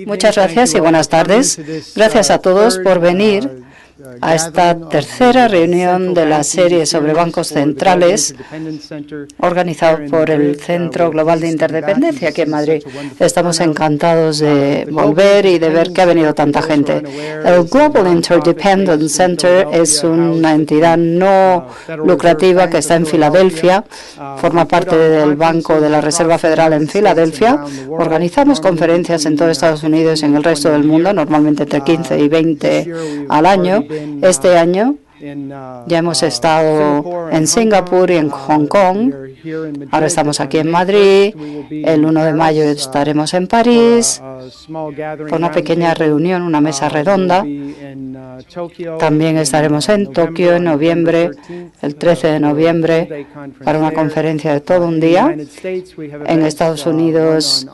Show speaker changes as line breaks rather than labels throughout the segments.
Muchas gracias y buenas tardes. Gracias a todos por venir a esta tercera reunión de la serie sobre bancos centrales organizado por el Centro Global de Interdependencia aquí en Madrid. Estamos encantados de volver y de ver que ha venido tanta gente. El Global Interdependence Center es una entidad no lucrativa que está en Filadelfia, forma parte del Banco de la Reserva Federal en Filadelfia. Organizamos conferencias en todo Estados Unidos y en el resto del mundo, normalmente entre 15 y 20 al año. Este año ya hemos estado en Singapur y en Hong Kong. Ahora estamos aquí en Madrid. El 1 de mayo estaremos en París con una pequeña reunión, una mesa redonda. También estaremos en Tokio en noviembre, el 13 de noviembre, para una conferencia de todo un día. En Estados Unidos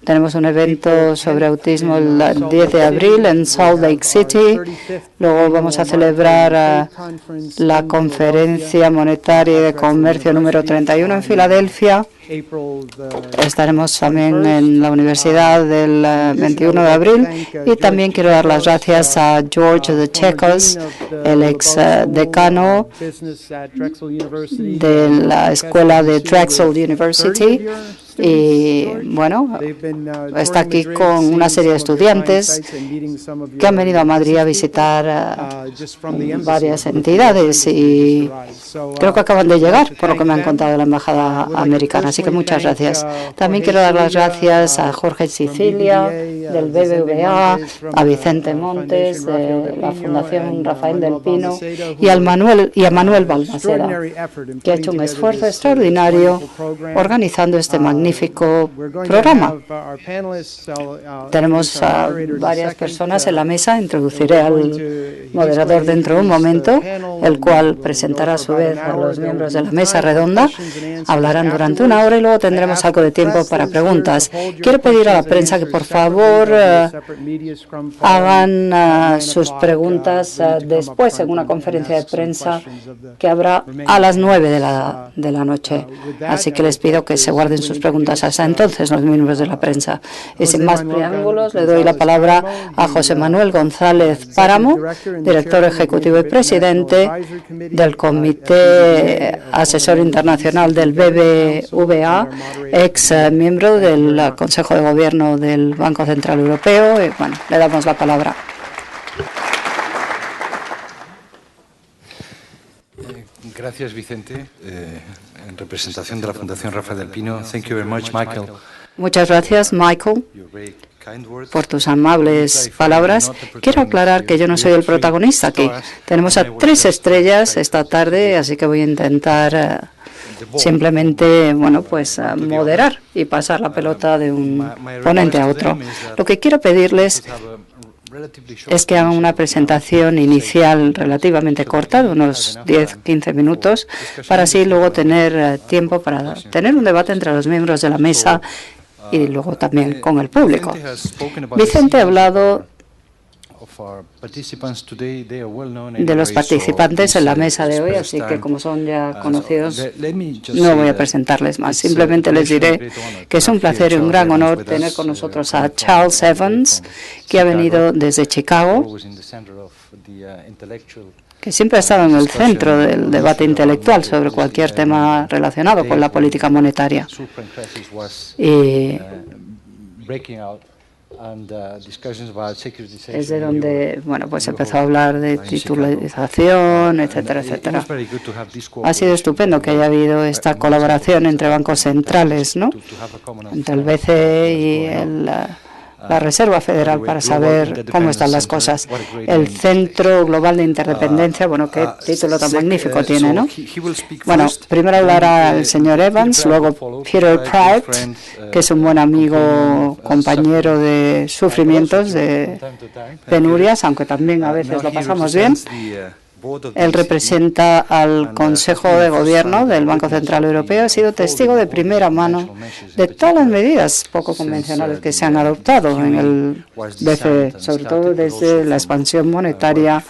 tenemos un evento sobre autismo el 10 de abril en Salt Lake City. Luego vamos a celebrar la Conferencia Monetaria y de Comercio número 31 en Filadelfia. Estaremos también en la Universidad del 21 de abril. Y también quiero dar las gracias a George de Checos, el ex decano de la escuela de Drexel University. Y bueno, está aquí con una serie de estudiantes que han venido a Madrid a visitar varias entidades y creo que acaban de llegar, por lo que me han contado de la Embajada Americana. Así que muchas gracias. También quiero dar las gracias a Jorge Sicilia del BBVA, a Vicente Montes de la Fundación Rafael del Pino y a Manuel Balmaceda, que ha hecho un esfuerzo extraordinario organizando este magnífico programa. Tenemos a varias personas en la mesa. Introduciré al moderador dentro de un momento, el cual presentará a su vez a los miembros de la mesa redonda. Hablarán durante una hora y luego tendremos algo de tiempo para preguntas. Quiero pedir a la prensa que por favor hagan sus preguntas después en una conferencia de prensa que habrá a las 9 de la noche. Así que les pido que se guarden sus preguntas hasta entonces, los miembros de la prensa. Y sin más preámbulos, le doy la palabra a José Manuel González Páramo, director ejecutivo y presidente del Comité Asesor Internacional del BBVA, ex miembro del Consejo de Gobierno del Banco Central Europeo. Y bueno, le damos la palabra.
Gracias, Vicente. En representación de la Fundación Rafael del Pino. Thank you very much, Michael.
Muchas gracias, Michael, por tus amables palabras. Quiero aclarar que yo no soy el protagonista aquí. Tenemos a 3 estrellas esta tarde, así que voy a intentar simplemente, bueno, pues moderar y pasar la pelota de un ponente a otro. Lo que quiero pedirles es que hagan una presentación inicial relativamente corta, de unos 10-15 minutos, para así luego tener tiempo para tener un debate entre los miembros de la mesa y luego también con el público. Vicente ha hablado de los participantes en la mesa de hoy, así que como son ya conocidos, no voy a presentarles más. Simplemente les diré que es un placer y un gran honor tener con nosotros a Charles Evans, que ha venido desde Chicago, que siempre ha estado en el centro del debate intelectual sobre cualquier tema relacionado con la política monetaria. Y es de donde, bueno, pues empezó a hablar de titulización, etcétera, etcétera. Ha sido estupendo que haya habido esta colaboración entre bancos centrales, ¿no? Entre el BCE y la Reserva Federal para saber cómo están las cosas. El Centro Global de Interdependencia, bueno, qué título tan magnífico tiene, ¿no? Bueno, primero hablará el señor Evans, luego Peter Pratt, que es un buen amigo, compañero de sufrimientos, de penurias, aunque también a veces lo pasamos bien. Él representa al Consejo de Gobierno del Banco Central Europeo. Ha sido testigo de primera mano de todas las medidas poco convencionales que se han adoptado en el BCE, sobre todo desde la expansión monetaria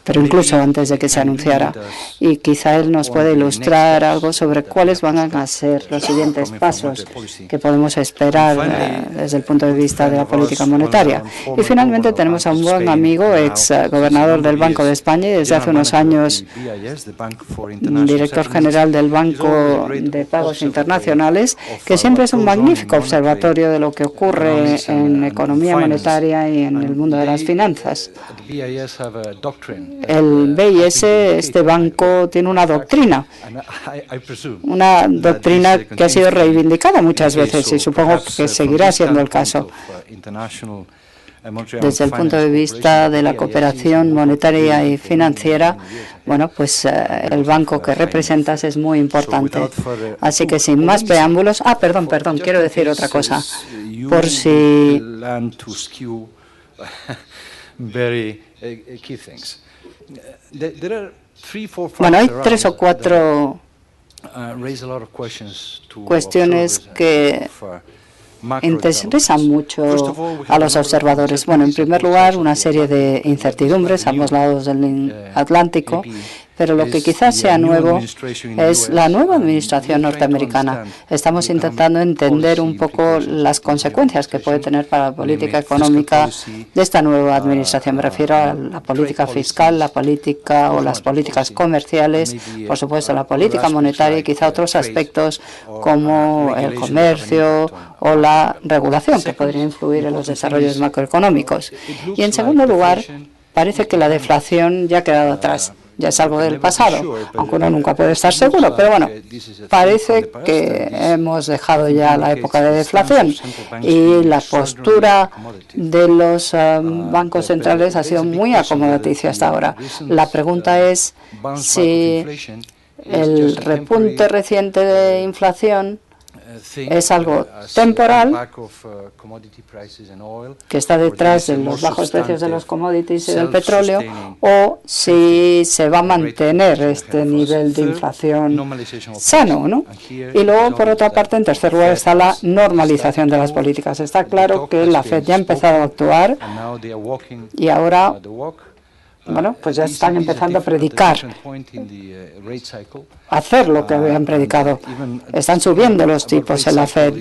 pero incluso antes de que se anunciara. Y quizá él nos puede ilustrar algo sobre cuáles van a ser los siguientes pasos que podemos esperar desde el punto de vista de la política monetaria. Y finalmente tenemos a un buen amigo, ex gobernador del Banco de España y desde hace unos años director general del Banco de Pagos Internacionales, que siempre es un magnífico observatorio de lo que ocurre en economía monetaria y en el mundo de las finanzas. El BIS, este banco, tiene una doctrina que ha sido reivindicada muchas veces y supongo que seguirá siendo el caso. Desde el punto de vista de la cooperación monetaria y financiera, bueno, pues el banco que representas es muy importante. Así que sin más preámbulos, perdón, quiero decir otra cosa. Por si bueno, hay 3 o 4 cuestiones que interesan mucho a los observadores. Bueno, en primer lugar, una serie de incertidumbres a ambos lados del Atlántico, pero lo que quizás sea nuevo es la nueva administración norteamericana. Estamos intentando entender un poco las consecuencias que puede tener para la política económica de esta nueva administración. Me refiero a la política fiscal, la política o las políticas comerciales, por supuesto la política monetaria y quizá otros aspectos como el comercio o la regulación que podría influir en los desarrollos macroeconómicos. Y en segundo lugar, parece que la deflación ya ha quedado atrás. Ya es algo del pasado, aunque uno nunca puede estar seguro, pero bueno, parece que hemos dejado ya la época de deflación y la postura de los bancos centrales ha sido muy acomodaticia hasta ahora. La pregunta es si el repunte reciente de inflación es algo temporal que está detrás de los bajos precios de los commodities y del petróleo, o si se va a mantener este nivel de inflación sano, ¿no? Y luego, por otra parte, en tercer lugar, está la normalización de las políticas. Está claro que la FED ya ha empezado a actuar y ahora, bueno, pues ya están empezando a predicar, hacer lo que habían predicado. Están subiendo los tipos en la FED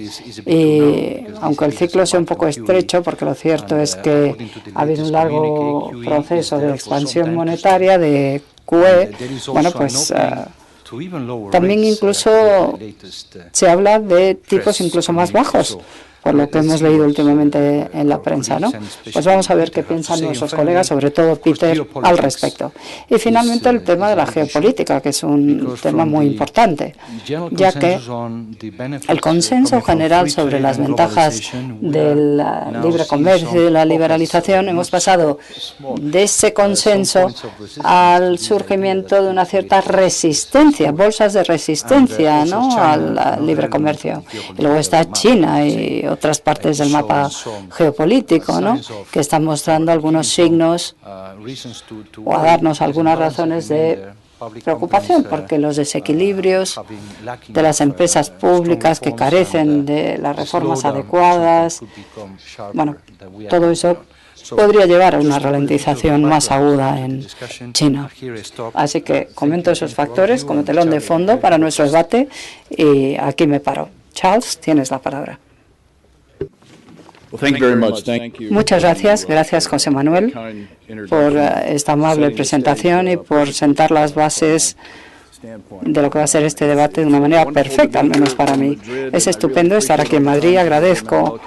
y aunque el ciclo sea un poco estrecho, porque lo cierto es que ha habido un largo proceso de expansión monetaria de QE, bueno, pues también incluso se habla de tipos incluso más bajos, por lo que hemos leído últimamente en la prensa, ¿no? Pues vamos a ver qué piensan nuestros colegas, sobre todo Peter, al respecto. Y finalmente el tema de la geopolítica, que es un tema muy importante, ya que el consenso general sobre las ventajas del libre comercio y de la liberalización, hemos pasado de ese consenso al surgimiento de una cierta resistencia, bolsas de resistencia, ¿no?, al libre comercio. Y luego está China y otras partes del mapa geopolítico, ¿no?, que están mostrando algunos signos o a darnos algunas razones de preocupación, porque los desequilibrios de las empresas públicas que carecen de las reformas adecuadas, bueno, todo eso podría llevar a una ralentización más aguda en China. Así que comento esos factores como telón de fondo para nuestro debate y aquí me paro. Charles, tienes la palabra. Muchas gracias. Gracias, José Manuel, por esta amable presentación y por sentar las bases de lo que va a ser este debate de una manera perfecta, al menos para mí. Es estupendo estar aquí en Madrid. Agradezco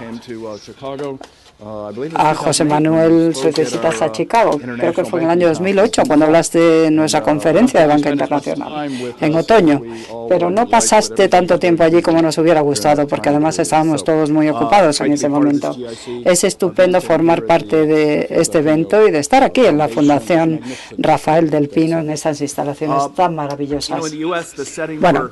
a José Manuel sus visitas a Chicago. Creo que fue en el año 2008 cuando hablaste de nuestra conferencia de banca internacional en otoño, pero no pasaste tanto tiempo allí como nos hubiera gustado, porque además estábamos todos muy ocupados en ese momento. Es estupendo formar parte de este evento y de estar aquí en la Fundación Rafael del Pino en estas instalaciones tan maravillosas. Bueno,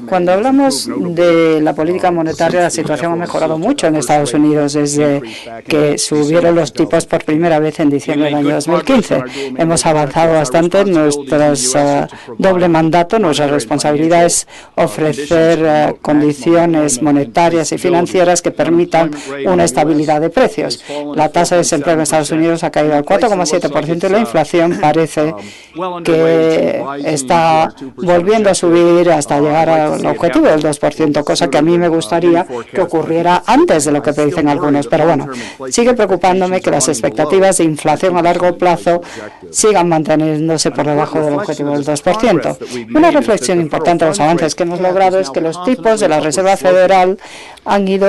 Cuando hablamos de la política monetaria, la situación ha mejorado mucho en Estados Unidos desde que subieron los tipos por primera vez en diciembre del año 2015. Hemos avanzado bastante en nuestro doble mandato. Nuestra responsabilidad es ofrecer condiciones monetarias y financieras que permitan una estabilidad de precios. La tasa de desempleo en Estados Unidos ha caído al 4,7% y la inflación parece que está volviendo a subir hasta llegar al objetivo del 2%, cosa que a mí me gustaría que ocurriera antes de lo que predicen algunos. Pero bueno, sigue preocupándome que las expectativas de inflación a largo plazo sigan manteniéndose por debajo del objetivo del 2%. Una reflexión importante de los avances que hemos logrado es que los tipos de la Reserva Federal han ido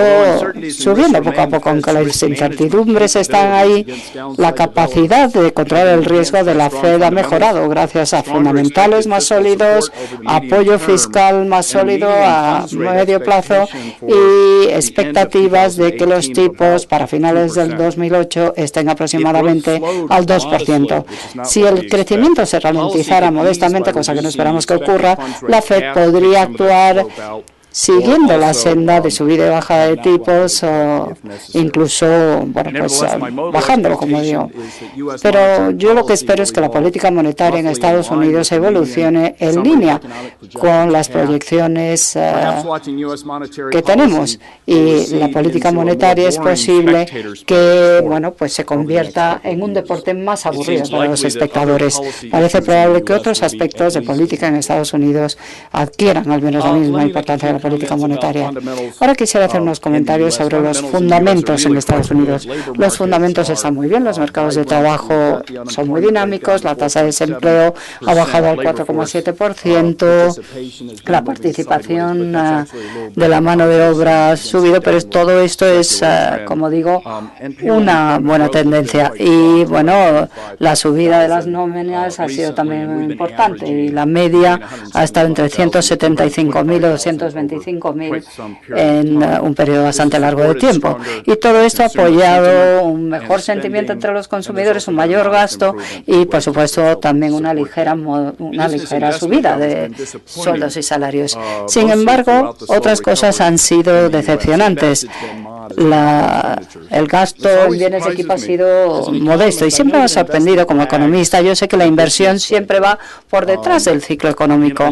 subiendo poco a poco, aunque las incertidumbres están ahí. La capacidad de controlar el riesgo de la Fed ha mejorado gracias a fundamentales más sólidos, apoyo fiscal más sólido a medio plazo y expectativas de que los tipos para finales del 2008 estén aproximadamente al 2%. Si el crecimiento se ralentizara modestamente, cosa que no esperamos que ocurra, la Fed podría actuar siguiendo la senda de subida y bajada de tipos o incluso, bajándolo, como digo. Pero yo lo que espero es que la política monetaria en Estados Unidos evolucione en línea con las proyecciones que tenemos, y la política monetaria es posible que, se convierta en un deporte más aburrido para los espectadores. Parece probable que otros aspectos de política en Estados Unidos adquieran al menos la misma importancia de la política monetaria. Ahora quisiera hacer unos comentarios sobre los fundamentos en Estados Unidos. Los fundamentos están muy bien, los mercados de trabajo son muy dinámicos, la tasa de desempleo ha bajado al 4,7%, la participación de la mano de obra ha subido, pero todo esto es, como digo, una buena tendencia. Y la subida de las nóminas ha sido también muy importante y la media ha estado entre 175.000 y 225.000 en un periodo bastante largo de tiempo. Y todo esto ha apoyado un mejor sentimiento entre los consumidores, un mayor gasto y, por supuesto, también una ligera subida de sueldos y salarios. Sin embargo, otras cosas han sido decepcionantes. El gasto en bienes de equipo ha sido modesto y siempre me ha sorprendido como economista. Yo sé que la inversión siempre va por detrás del ciclo económico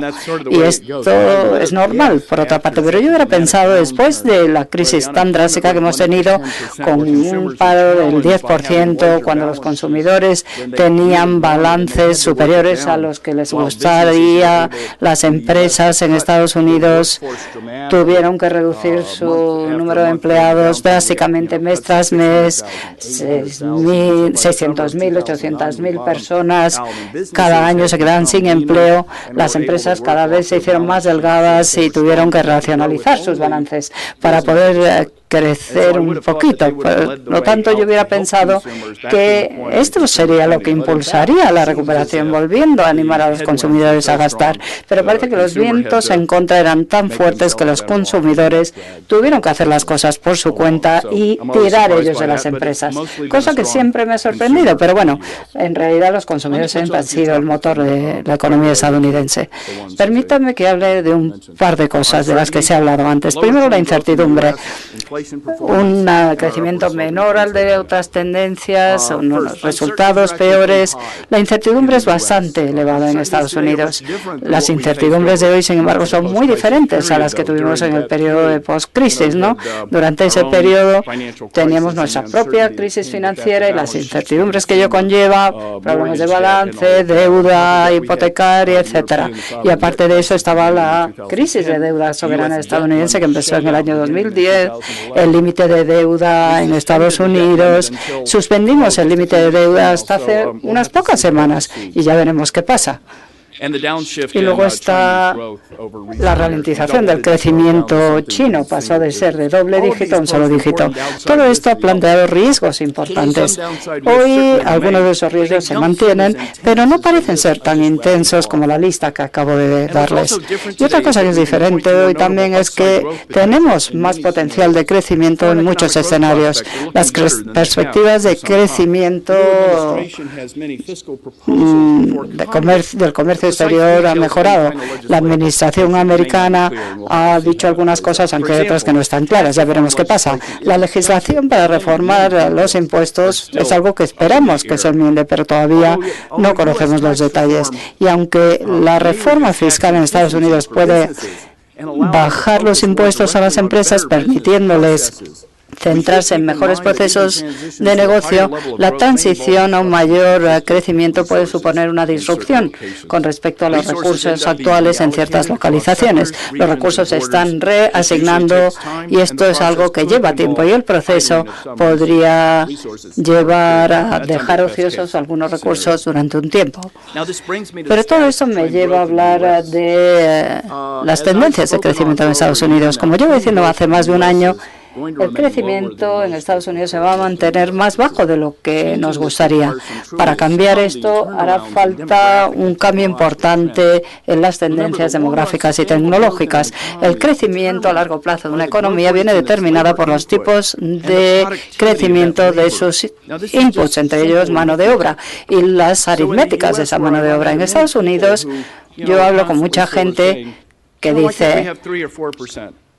y esto es normal, por otra parte, pero yo hubiera pensado, después de la crisis tan drástica que hemos tenido, con un paro del 10%, cuando los consumidores tenían balances superiores a los que les gustaría, las empresas en Estados Unidos tuvieron que reducir su número de empleados drásticamente mes tras mes. 600.000, 800.000 personas cada año se quedaban sin empleo. Las empresas cada vez se hicieron más delgadas y tuvieron que racionalizar sus balances para poder crecer un poquito. Por lo tanto, yo hubiera pensado que esto sería lo que impulsaría la recuperación, volviendo a animar a los consumidores a gastar. Pero parece que los vientos en contra eran tan fuertes que los consumidores tuvieron que hacer las cosas por su cuenta y tirar ellos de las empresas, cosa que siempre me ha sorprendido. Pero en realidad los consumidores siempre han sido el motor de la economía estadounidense. Permítanme que hable de un par de cosas de las que se ha hablado antes. Primero, la incertidumbre. Un crecimiento menor al de otras tendencias, unos resultados peores. La incertidumbre es bastante elevada en Estados Unidos. Las incertidumbres de hoy, sin embargo, son muy diferentes a las que tuvimos en el periodo de post-crisis, ¿no? Durante ese periodo teníamos nuestra propia crisis financiera y las incertidumbres que ello conlleva, problemas de balance, deuda hipotecaria, etcétera. Y aparte de eso estaba la crisis de deuda soberana estadounidense que empezó en el año 2010, el límite de deuda en Estados Unidos. Suspendimos el límite de deuda hasta hace unas pocas semanas y ya veremos qué pasa. Y luego está la ralentización del crecimiento chino, pasó de ser de doble dígito a un solo dígito. Todo esto ha planteado riesgos importantes. Hoy algunos de esos riesgos se mantienen, pero no parecen ser tan intensos como la lista que acabo de darles. Y otra cosa que es diferente hoy también es que tenemos más potencial de crecimiento en muchos escenarios. Las perspectivas de crecimiento del comercio exterior ha mejorado. La administración americana ha dicho algunas cosas, aunque hay otras que no están claras. Ya veremos qué pasa. La legislación para reformar los impuestos es algo que esperamos que se enmiende, pero todavía no conocemos los detalles. Y aunque la reforma fiscal en Estados Unidos puede bajar los impuestos a las empresas, permitiéndoles centrarse en mejores procesos de negocio, la transición a un mayor crecimiento puede suponer una disrupción con respecto a los recursos actuales en ciertas localizaciones. Los recursos se están reasignando y esto es algo que lleva tiempo y el proceso podría llevar a dejar ociosos algunos recursos durante un tiempo. Pero todo esto me lleva a hablar de las tendencias de crecimiento en Estados Unidos. Como llevo diciendo hace más de un año, el crecimiento en Estados Unidos se va a mantener más bajo de lo que nos gustaría. Para cambiar esto hará falta un cambio importante en las tendencias demográficas y tecnológicas. El crecimiento a largo plazo de una economía viene determinada por los tipos de crecimiento de sus inputs, entre ellos mano de obra y las aritméticas de esa mano de obra. En Estados Unidos yo hablo con mucha gente que dice: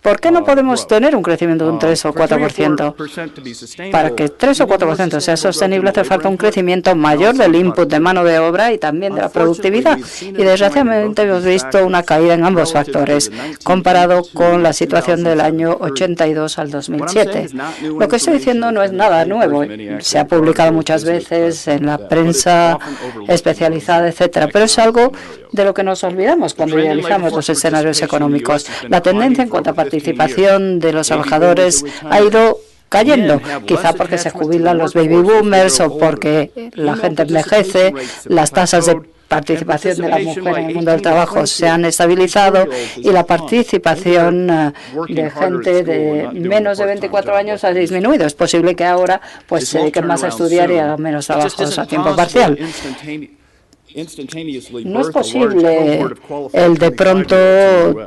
¿por qué no podemos tener un crecimiento de un 3 o 4%? Para que 3 o 4% sea sostenible hace falta un crecimiento mayor del input de mano de obra y también de la productividad. Y desgraciadamente hemos visto una caída en ambos factores, comparado con la situación del año 82 al 2007. Lo que estoy diciendo no es nada nuevo. Se ha publicado muchas veces en la prensa especializada, etcétera, pero es algo de lo que nos olvidamos cuando idealizamos los escenarios económicos. La tendencia en cuanto a participación de los trabajadores ha ido cayendo, quizá porque se jubilan los baby boomers o porque la gente envejece, las tasas de participación de la mujer en el mundo del trabajo se han estabilizado y la participación de gente de menos de 24 años ha disminuido. Es posible que ahora pues se dediquen más a estudiar y hagan menos trabajos a tiempo parcial. No es posible el de pronto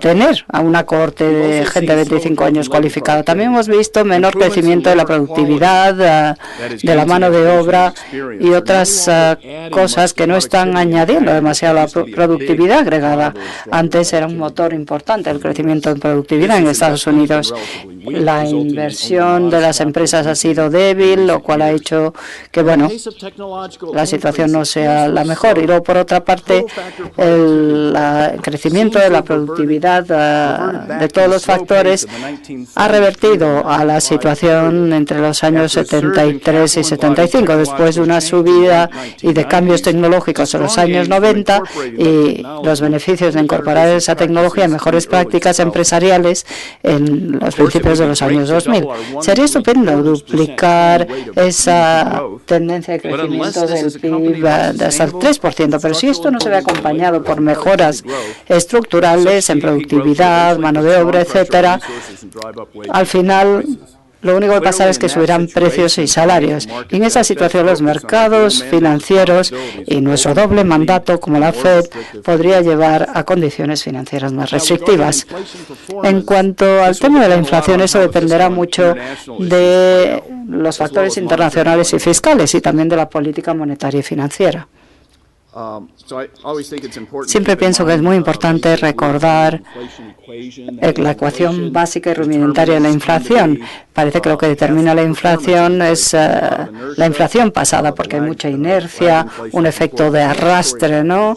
tener a una cohorte de gente de 25 años cualificada. También hemos visto menor crecimiento de la productividad, de la mano de obra y otras cosas que no están añadiendo demasiado a la productividad agregada. Antes era un motor importante el crecimiento en productividad en Estados Unidos. La inversión de las empresas ha sido débil, lo cual ha hecho que, bueno, la situación no sea la mejor. Y luego, por otra parte, el crecimiento de la productividad de todos los factores ha revertido a la situación entre los años 73 y 75, después de una subida y de cambios tecnológicos en los años 90 y los beneficios de incorporar esa tecnología en mejores prácticas empresariales en los principios de los años 2000. Sería estupendo duplicar esa tendencia de crecimiento del PIB de hasta el 3%, pero si esto no se ve acompañado por mejoras estructurales en productividad, mano de obra, etcétera, al final lo único que pasará es que subirán precios y salarios. Y en esa situación los mercados financieros y nuestro doble mandato como la Fed podría llevar a condiciones financieras más restrictivas. En cuanto al tema de la inflación, eso dependerá mucho de los factores internacionales y fiscales y también de la política monetaria y financiera. Siempre pienso que es muy importante recordar la ecuación básica y rudimentaria de la inflación. Parece que lo que determina la inflación es la inflación pasada, porque hay mucha inercia, un efecto de arrastre, ¿no?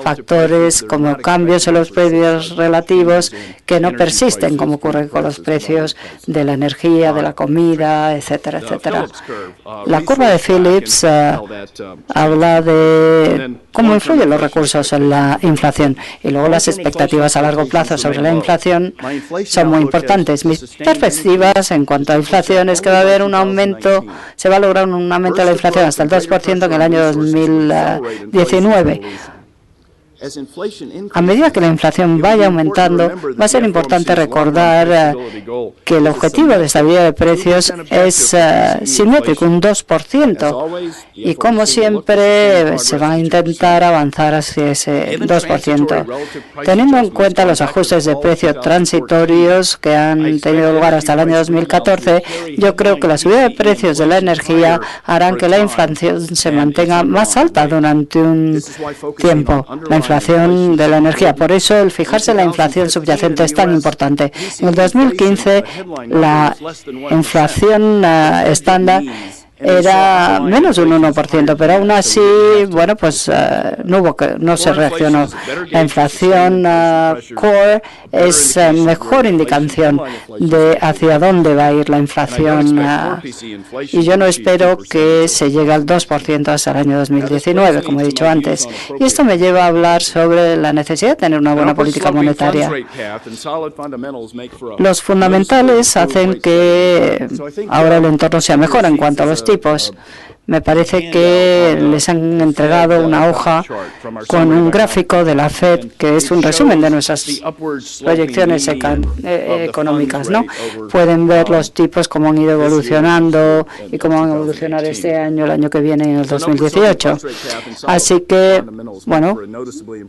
Factores como cambios en los precios relativos que no persisten, como ocurre con los precios de la energía, de la comida, etcétera, etcétera. La curva de Phillips habla de cómo influyen los recursos en la inflación y luego las expectativas a largo plazo sobre la inflación son muy importantes. Mis perspectivas en cuanto a inflación es que va a haber un aumento, se va a lograr un aumento de la inflación hasta el 2% en el año 2019. A medida que la inflación vaya aumentando, va a ser importante recordar que el objetivo de estabilidad de precios es simétrico, un 2%. Y como siempre, se va a intentar avanzar hacia ese 2%. Teniendo en cuenta los ajustes de precio transitorios que han tenido lugar hasta el año 2014, yo creo que la subida de precios de la energía harán que la inflación se mantenga más alta durante un tiempo. La inflación inflación de la energía. Por eso el fijarse en la inflación subyacente es tan importante. En el 2015 la inflación estándar era menos de un 1%, pero aún así, bueno, pues no se reaccionó. La inflación core es mejor indicación de hacia dónde va a ir la inflación y yo no espero que se llegue al 2% hasta el año 2019, como he dicho antes. Y esto me lleva a hablar sobre la necesidad de tener una buena política monetaria. Los fundamentales hacen que ahora el entorno sea mejor en cuanto a los tipos. Me parece que les han entregado una hoja con un gráfico de la FED que es un resumen de nuestras proyecciones económicas, ¿no? Pueden ver los tipos cómo han ido evolucionando y cómo van a evolucionar este año, el año que viene, en el 2018. Así que, bueno,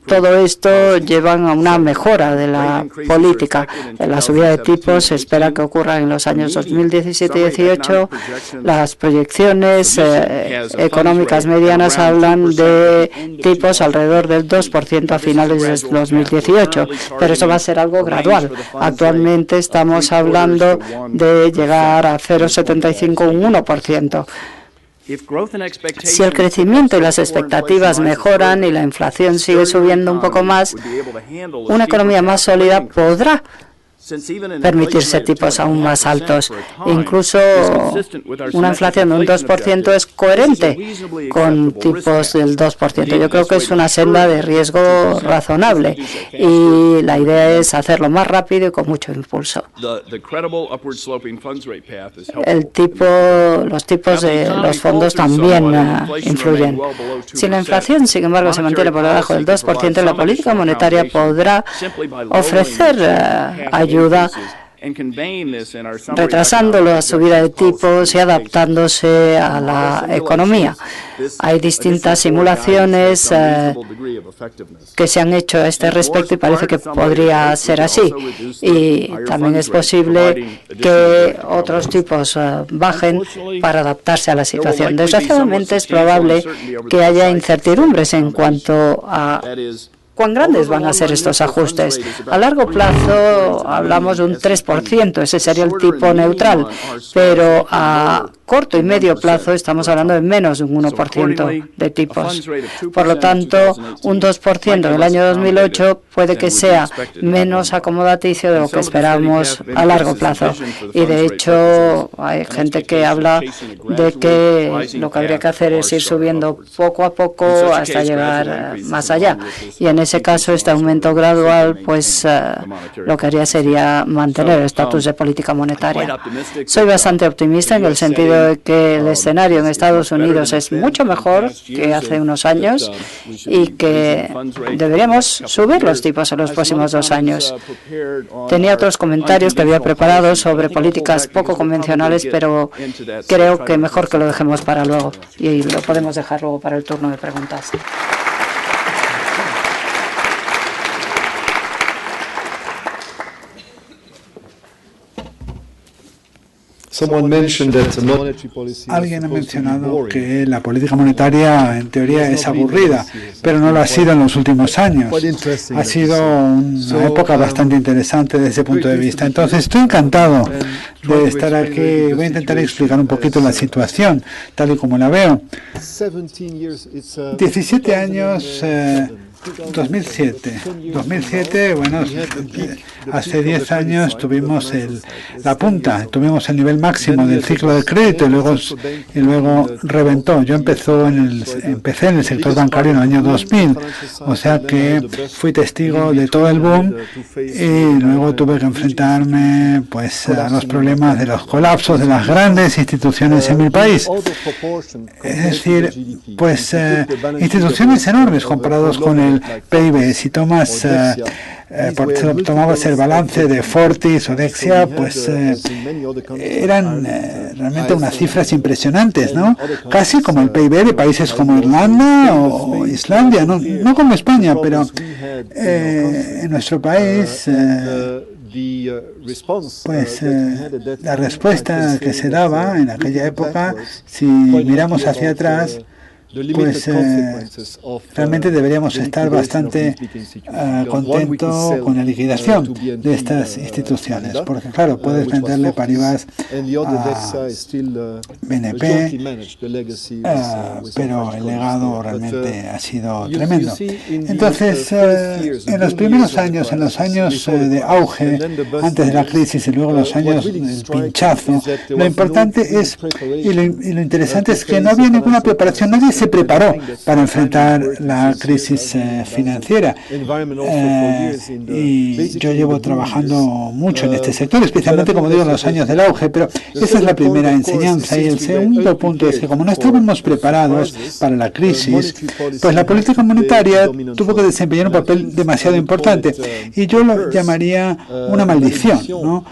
todo esto lleva a una mejora de la política. La subida de tipos se espera que ocurra en los años 2017 y 2018. Las proyecciones económicas medianas hablan de tipos alrededor del 2% a finales de 2018, pero eso va a ser algo gradual. Actualmente estamos hablando de llegar a 0,75 un 1%. Si el crecimiento y las expectativas mejoran y la inflación sigue subiendo un poco más, una economía más sólida podrá permitirse tipos aún más altos. Incluso una inflación de un 2% es coherente con tipos del 2%. Yo creo que es una senda de riesgo razonable y la idea es hacerlo más rápido y con mucho impulso. Los tipos de los fondos también influyen. Si la inflación, sin embargo, se mantiene por debajo del 2%, la política monetaria podrá ofrecer ayuda retrasando la subida de tipos y adaptándose a la economía. Hay distintas simulaciones que se han hecho a este respecto y parece que podría ser así. Y también es posible que otros tipos bajen para adaptarse a la situación. Desgraciadamente es probable que haya incertidumbres en cuanto a ¿cuán grandes van a ser estos ajustes? A largo plazo hablamos de un 3%, ese sería el tipo neutral, pero a corto y medio plazo estamos hablando de menos de un 1% de tipos. Por lo tanto, un 2% en el año 2008 puede que sea menos acomodaticio de lo que esperamos a largo plazo. Y de hecho, hay gente que habla de que lo que habría que hacer es ir subiendo poco a poco hasta llegar más allá. Y en ese caso, este aumento gradual, pues lo que haría sería mantener el estatus de política monetaria. Soy bastante optimista en el sentido de que el escenario en Estados Unidos es mucho mejor que hace unos años y que deberíamos subir los tipos en los próximos 2 años. Tenía otros comentarios que había preparado sobre políticas poco convencionales, pero creo que mejor que lo dejemos para luego y lo podemos dejar luego para el turno de preguntas.
Alguien ha mencionado que la política monetaria en teoría es aburrida, pero no lo ha sido en los últimos años. Ha sido una época bastante interesante desde ese punto de vista. Entonces estoy encantado de estar aquí. Voy a intentar explicar un poquito la situación, tal y como la veo. 17 años... 2007, bueno, hace 10 años tuvimos la punta, tuvimos el nivel máximo del ciclo de crédito y luego reventó. Yo empecé en el sector bancario en el año 2000, o sea que fui testigo de todo el boom y luego tuve que enfrentarme pues a los problemas de los colapsos de las grandes instituciones en mi país. Es decir, pues instituciones enormes comparados con el PIB. Si tomabas el balance de Fortis o Dexia, pues eran realmente unas cifras impresionantes, ¿no? Casi como el PIB de países como Irlanda o Islandia, no como España, pero en nuestro país pues la respuesta que se daba en aquella época, si miramos hacia atrás, pues realmente deberíamos estar bastante contentos con la liquidación de estas instituciones, porque claro, puedes venderle Paribas a BNP, pero el legado realmente ha sido tremendo. Entonces, en los primeros años, en los años de auge, antes de la crisis y luego los años del pinchazo, lo importante es, y lo interesante es que no había ninguna preparación, nadie se preparó para enfrentar la crisis financiera. Y yo llevo trabajando mucho en este sector, especialmente, como digo, en los años del auge, pero esa es la primera enseñanza. Y el segundo punto es que como no estábamos preparados para la crisis, pues la política monetaria tuvo que desempeñar un papel demasiado importante. Y yo lo llamaría una maldición, ¿no?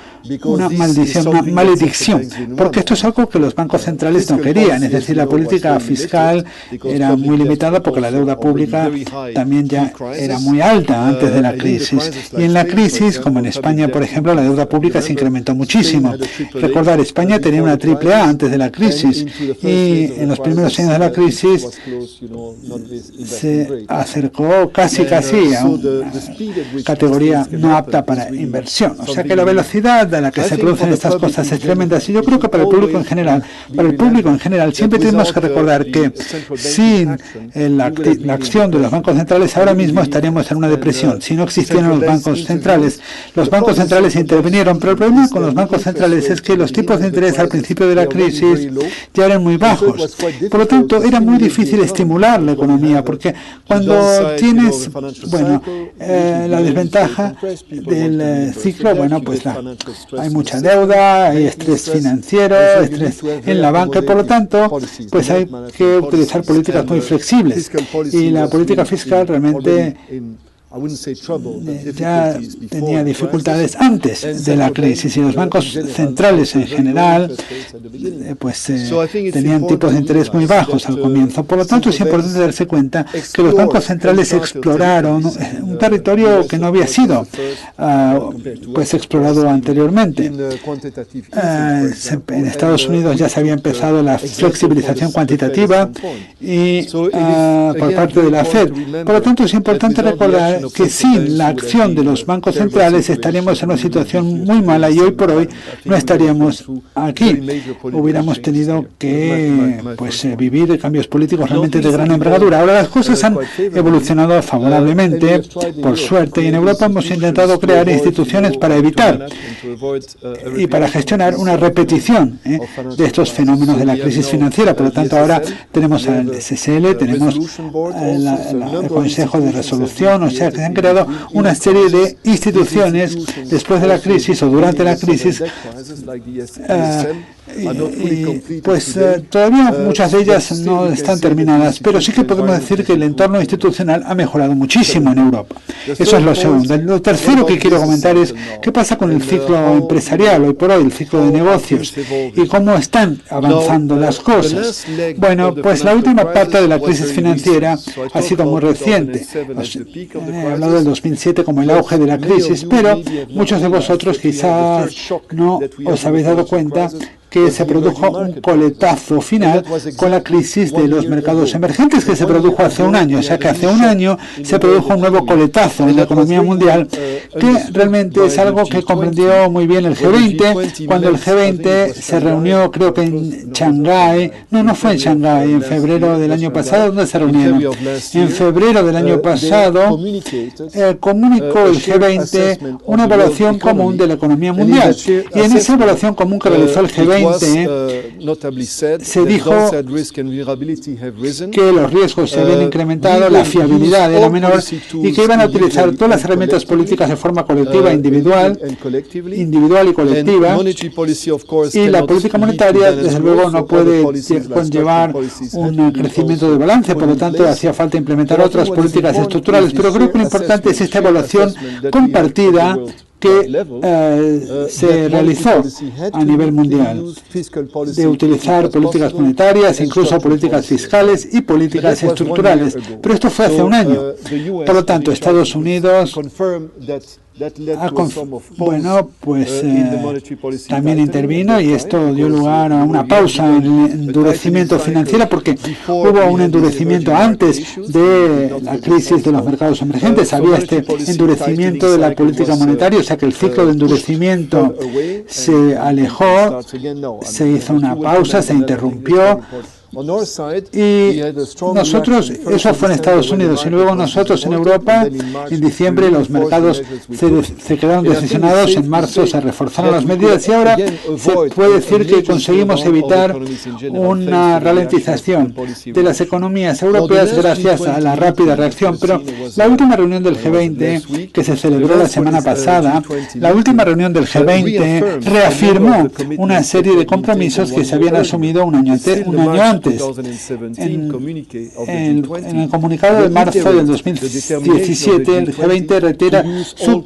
Una maldición, una maledicción, porque esto es algo que los bancos centrales no querían, es decir, la política fiscal era muy limitada porque la deuda pública también ya era muy alta antes de la crisis, y en la crisis, como en España, por ejemplo, la deuda pública se incrementó muchísimo. Recordar, España tenía una AAA antes de la crisis, y en los primeros años de la crisis se acercó casi a una categoría no apta para inversión, o sea que la velocidad a la que se producen estas cosas es tremenda. Y yo creo que para el público en general, siempre tenemos que recordar que sin la acción de los bancos centrales ahora mismo estaríamos en una depresión. Si no existieran los bancos centrales intervinieron, pero el problema con los bancos centrales es que los tipos de interés al principio de la crisis ya eran muy bajos. Por lo tanto, era muy difícil estimular la economía, porque cuando tienes, la desventaja del ciclo, pues hay mucha deuda, hay estrés financiero, estrés en la banca, y por lo tanto, pues hay que utilizar políticas muy flexibles. Y la política fiscal realmente ya tenía dificultades antes de la crisis, y los bancos centrales en general tenían tipos de interés muy bajos al comienzo. Por lo tanto, es importante darse cuenta que los bancos centrales exploraron un territorio que no había sido explorado anteriormente. En Estados Unidos ya se había empezado la flexibilización cuantitativa y por parte de la Fed. Por lo tanto, es importante recordar que sin la acción de los bancos centrales estaríamos en una situación muy mala, y hoy por hoy no estaríamos aquí. Hubiéramos tenido que vivir cambios políticos realmente de gran envergadura. Ahora las cosas han evolucionado favorablemente, por suerte, y en Europa hemos intentado crear instituciones para evitar y para gestionar una repetición de estos fenómenos de la crisis financiera. Por lo tanto, ahora tenemos al SSL, tenemos el Consejo de Resolución, o sea que se han creado una serie de instituciones después de la crisis o durante la crisis. Todavía muchas de ellas no están terminadas, pero sí que podemos decir que el entorno institucional ha mejorado muchísimo en Europa. Eso es lo segundo. Lo tercero que quiero comentar es qué pasa con el ciclo empresarial hoy por hoy, el ciclo de negocios, y cómo están avanzando las cosas. Bueno, pues la última parte de la crisis financiera ha sido muy reciente. He hablado del 2007 como el auge de la crisis, pero muchos de vosotros quizás no os habéis dado cuenta que se produjo un coletazo final con la crisis de los mercados emergentes que se produjo hace un año. O sea que hace un año se produjo un nuevo coletazo en la economía mundial, que realmente es algo que comprendió muy bien el G20, cuando el G20 se reunió, creo que en Shanghái, no fue en Shanghái, en febrero del año pasado. ¿Dónde se reunieron? En febrero del año pasado comunicó el G20 una evaluación común de la economía mundial, y en esa evaluación común que realizó el G20 se dijo que los riesgos se habían incrementado, la fiabilidad era menor, y que iban a utilizar todas las herramientas políticas de forma colectiva, individual y colectiva, y la política monetaria desde luego no puede conllevar un crecimiento de balance, por lo tanto hacía falta implementar otras políticas estructurales, pero creo que lo importante es esta evaluación compartida que se realizó a nivel mundial, de utilizar políticas monetarias, incluso políticas fiscales y políticas estructurales. Pero esto fue hace un año. Por lo tanto, Estados Unidos Bueno, pues también intervino y esto dio lugar a una pausa en el endurecimiento financiero porque hubo un endurecimiento antes de la crisis de los mercados emergentes. Había este endurecimiento de la política monetaria, o sea que el ciclo de endurecimiento se alejó, se hizo una pausa, se interrumpió. Y nosotros, eso fue en Estados Unidos, y luego nosotros en Europa, en diciembre los mercados se quedaron decisionados, en marzo se reforzaron las medidas y ahora se puede decir que conseguimos evitar una ralentización de las economías europeas gracias a la rápida reacción. Pero la última reunión del G20 que se celebró la semana pasada, la última reunión del G20 reafirmó una serie de compromisos que se habían asumido un año antes. En el comunicado de marzo del 2017, el G20 reitera su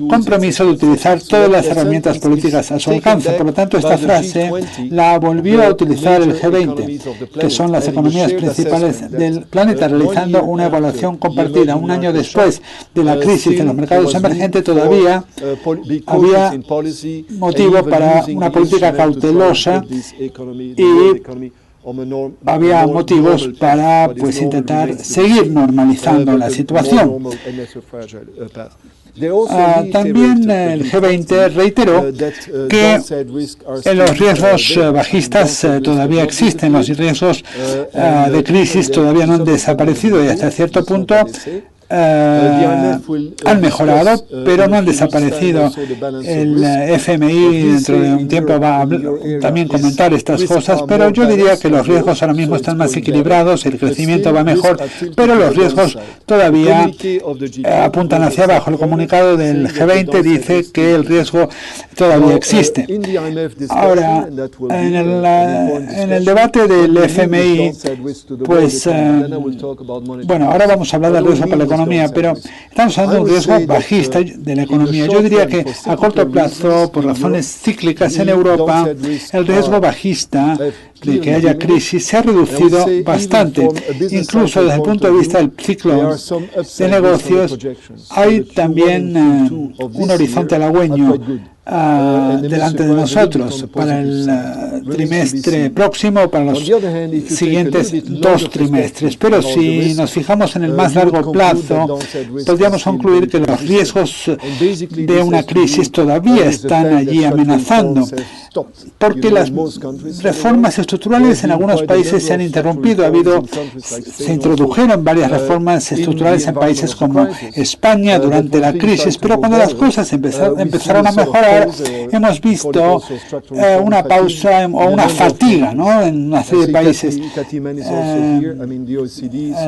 compromiso de utilizar todas las herramientas políticas a su alcance. Por lo tanto, esta frase la volvió a utilizar el G20, que son las economías principales del planeta, realizando una evaluación compartida. Un año después de la crisis de los mercados emergentes, todavía había motivo para una política cautelosa y había motivos para intentar seguir normalizando la situación. También el G20 reiteró que los riesgos bajistas todavía existen, los riesgos de crisis todavía no han desaparecido y hasta cierto punto han mejorado, pero no han desaparecido. El FMI dentro de un tiempo va a también comentar estas cosas, pero yo diría que los riesgos ahora mismo están más equilibrados, el crecimiento va mejor, pero los riesgos todavía apuntan hacia abajo. El comunicado del G20 dice que el riesgo todavía existe. Ahora, en el debate del FMI, pues, bueno, ahora vamos a hablar del riesgo para la economía, pero estamos hablando de un riesgo bajista de la economía. Yo diría que a corto plazo, por razones cíclicas en Europa, el riesgo bajista de que haya crisis se ha reducido bastante. Incluso desde el punto de vista del ciclo de negocios, hay también un horizonte halagüeño delante de nosotros para el trimestre próximo, para los siguientes 2 trimestres. Pero si nos fijamos en el más largo plazo, podríamos concluir que los riesgos de una crisis todavía están allí amenazando, porque las reformas estructurales en algunos países se han interrumpido. Se introdujeron varias reformas estructurales en países como España durante la crisis, pero cuando las cosas empezaron a mejorar, hemos visto una pausa o una fatiga, ¿no?, en una serie de países.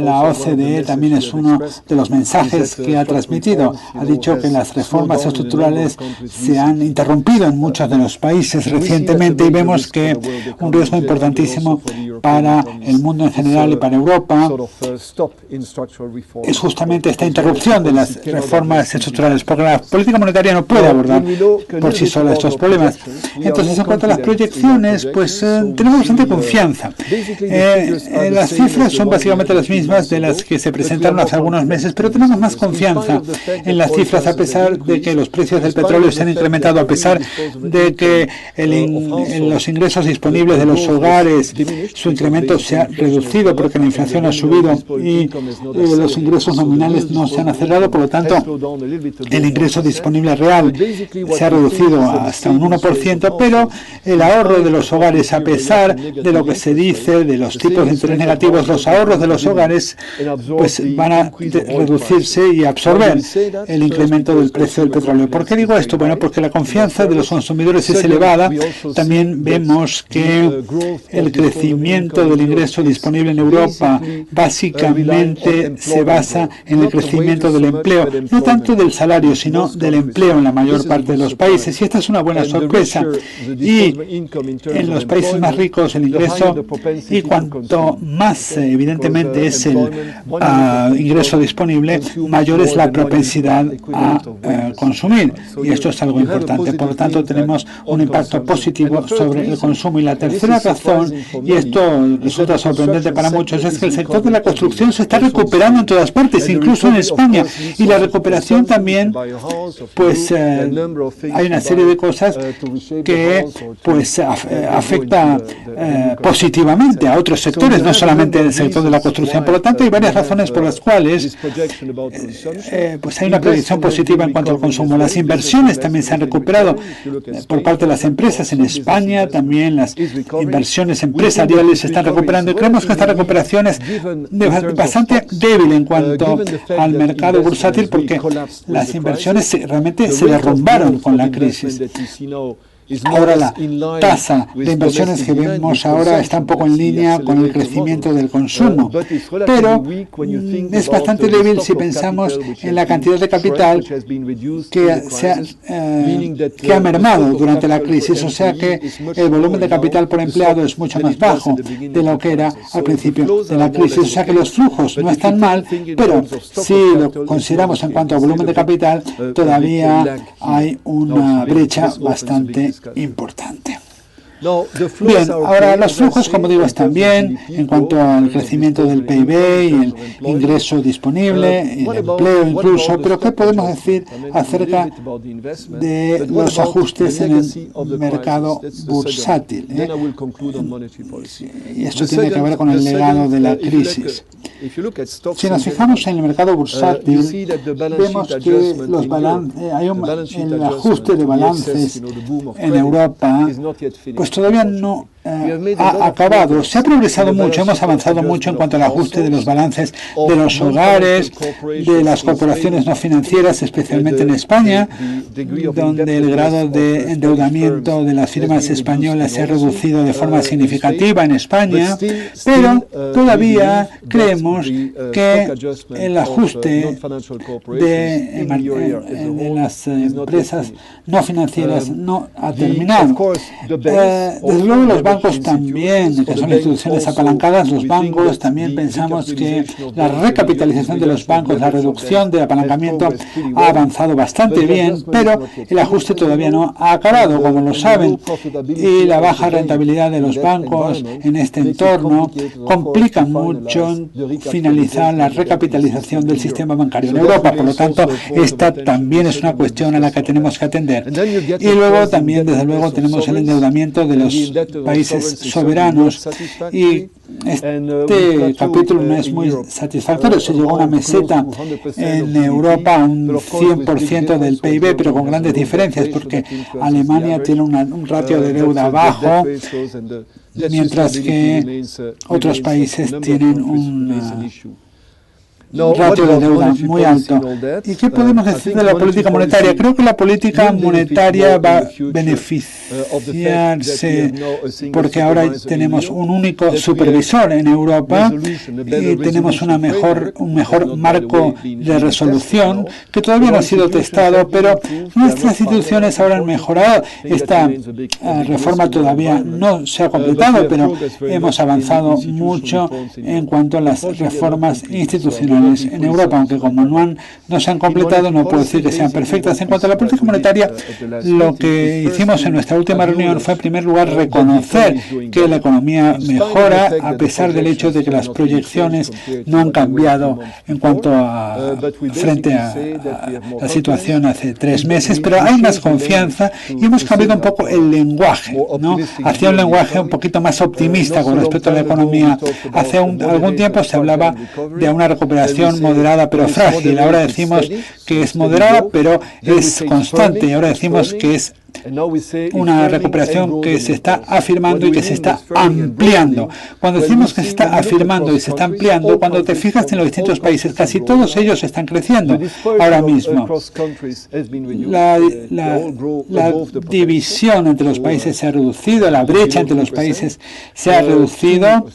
La OCDE también es uno de los mensajes que ha transmitido. Ha dicho que las reformas estructurales se han interrumpido en muchos de los países recientemente y vemos que un riesgo importantísimo para el mundo en general y para Europa es justamente esta interrupción de las reformas estructurales, porque la política monetaria no puede abordar por sí sola estos problemas. Entonces, en cuanto a las proyecciones, pues tenemos bastante confianza. Las cifras son básicamente las mismas de las que se presentaron hace algunos meses, pero tenemos más confianza en las cifras a pesar de que los precios del petróleo se han incrementado, a pesar de que los ingresos disponibles de los hogares, su incremento se ha reducido porque la inflación ha subido y los ingresos nominales no se han acelerado. Por lo tanto, el ingreso disponible real se ha reducido hasta un 1%, pero el ahorro de los hogares, a pesar de lo que se dice de los tipos de interés negativos, los ahorros de los hogares pues van a reducirse y absorber el incremento del precio del petróleo. ¿Por qué digo esto? Bueno, porque la confianza de los consumidores es elevada. También vemos que el crecimiento del ingreso disponible en Europa básicamente se basa en el crecimiento del empleo, no tanto del salario, sino del empleo en la mayor parte de los países. países, y esta es una buena sorpresa. Y en los países más ricos el ingreso, y cuanto más evidentemente es el ingreso disponible, mayor es la propensidad a consumir, y esto es algo importante. Por lo tanto, tenemos un impacto positivo sobre el consumo. Y la tercera razón, y esto resulta sorprendente para muchos, es que el sector de la construcción se está recuperando en todas partes, incluso en España, y la recuperación también, pues hay una serie de cosas que pues afecta positivamente a otros sectores, no solamente el sector de la construcción. Por lo tanto, hay varias razones por las cuales pues hay una predicción positiva en cuanto al consumo. Las inversiones también se han recuperado por parte de las empresas en España, también las inversiones empresariales se están recuperando, y creemos que esta recuperación es bastante débil en cuanto al mercado bursátil, porque las inversiones realmente se derrumbaron con la crisis. Ahora la tasa de inversiones que vemos ahora está un poco en línea con el crecimiento del consumo, pero es bastante débil si pensamos en la cantidad de capital que ha mermado durante la crisis, o sea que el volumen de capital por empleado es mucho más bajo de lo que era al principio de la crisis, o sea que los flujos no están mal, pero si lo consideramos en cuanto a volumen de capital, todavía hay una brecha bastante importante. Bien, ahora los flujos, como digo, están bien en cuanto al crecimiento del PIB y el ingreso disponible, el empleo incluso, pero ¿qué podemos decir acerca de los ajustes en el mercado bursátil? Y esto tiene que ver con el legado de la crisis. Si nos fijamos en el mercado bursátil, vemos que el ajuste de balances en Europa pues todavía no ha acabado. Se ha progresado mucho, hemos avanzado mucho en cuanto al ajuste de los balances de los hogares, de las corporaciones no financieras, especialmente en España, donde el grado de endeudamiento de las firmas españolas se ha reducido de forma significativa en España, pero todavía creemos que el ajuste de las empresas no financieras no ha terminado. Desde luego los bancos también, que son instituciones apalancadas, los bancos también pensamos que la recapitalización de los bancos, la reducción del apalancamiento ha avanzado bastante bien, pero el ajuste todavía no ha acabado, como lo saben, y la baja rentabilidad de los bancos en este entorno complica mucho finalizar la recapitalización del sistema bancario en Europa. Por lo tanto, esta también es una cuestión a la que tenemos que atender. Y luego también, desde luego, tenemos el endeudamiento de los países soberanos, y este capítulo no es muy satisfactorio. Se llegó a una meseta en Europa, un 100% del PIB, pero con grandes diferencias, porque Alemania tiene un ratio de deuda bajo, mientras que otros países tienen un ratio de deuda muy alto. ¿Y qué podemos decir de la política monetaria? Creo que la política monetaria va a beneficiarse porque ahora tenemos un único supervisor en Europa y tenemos un mejor marco de resolución que todavía no ha sido testado, pero nuestras instituciones ahora han mejorado. Esta reforma todavía no se ha completado, pero hemos avanzado mucho en cuanto a las reformas institucionales en Europa, aunque como no se han completado, no puedo decir que sean perfectas. En cuanto a la política monetaria, lo que hicimos en nuestra última reunión fue, en primer lugar, reconocer que la economía mejora a pesar del hecho de que las proyecciones no han cambiado en cuanto a frente a la situación hace 3 meses, pero hay más confianza y hemos cambiado un poco el lenguaje, ¿no?, hacia un lenguaje un poquito más optimista con respecto a la economía. Hace algún tiempo se hablaba de una recuperación moderada pero frágil. Ahora decimos que es moderada pero es constante, y ahora decimos que es una recuperación que se está afirmando y que se está ampliando. Cuando decimos que se está afirmando y se está ampliando, cuando te fijas en los distintos países, casi todos ellos están creciendo ahora mismo. La división entre los países se ha reducido, la brecha entre los países se ha reducido.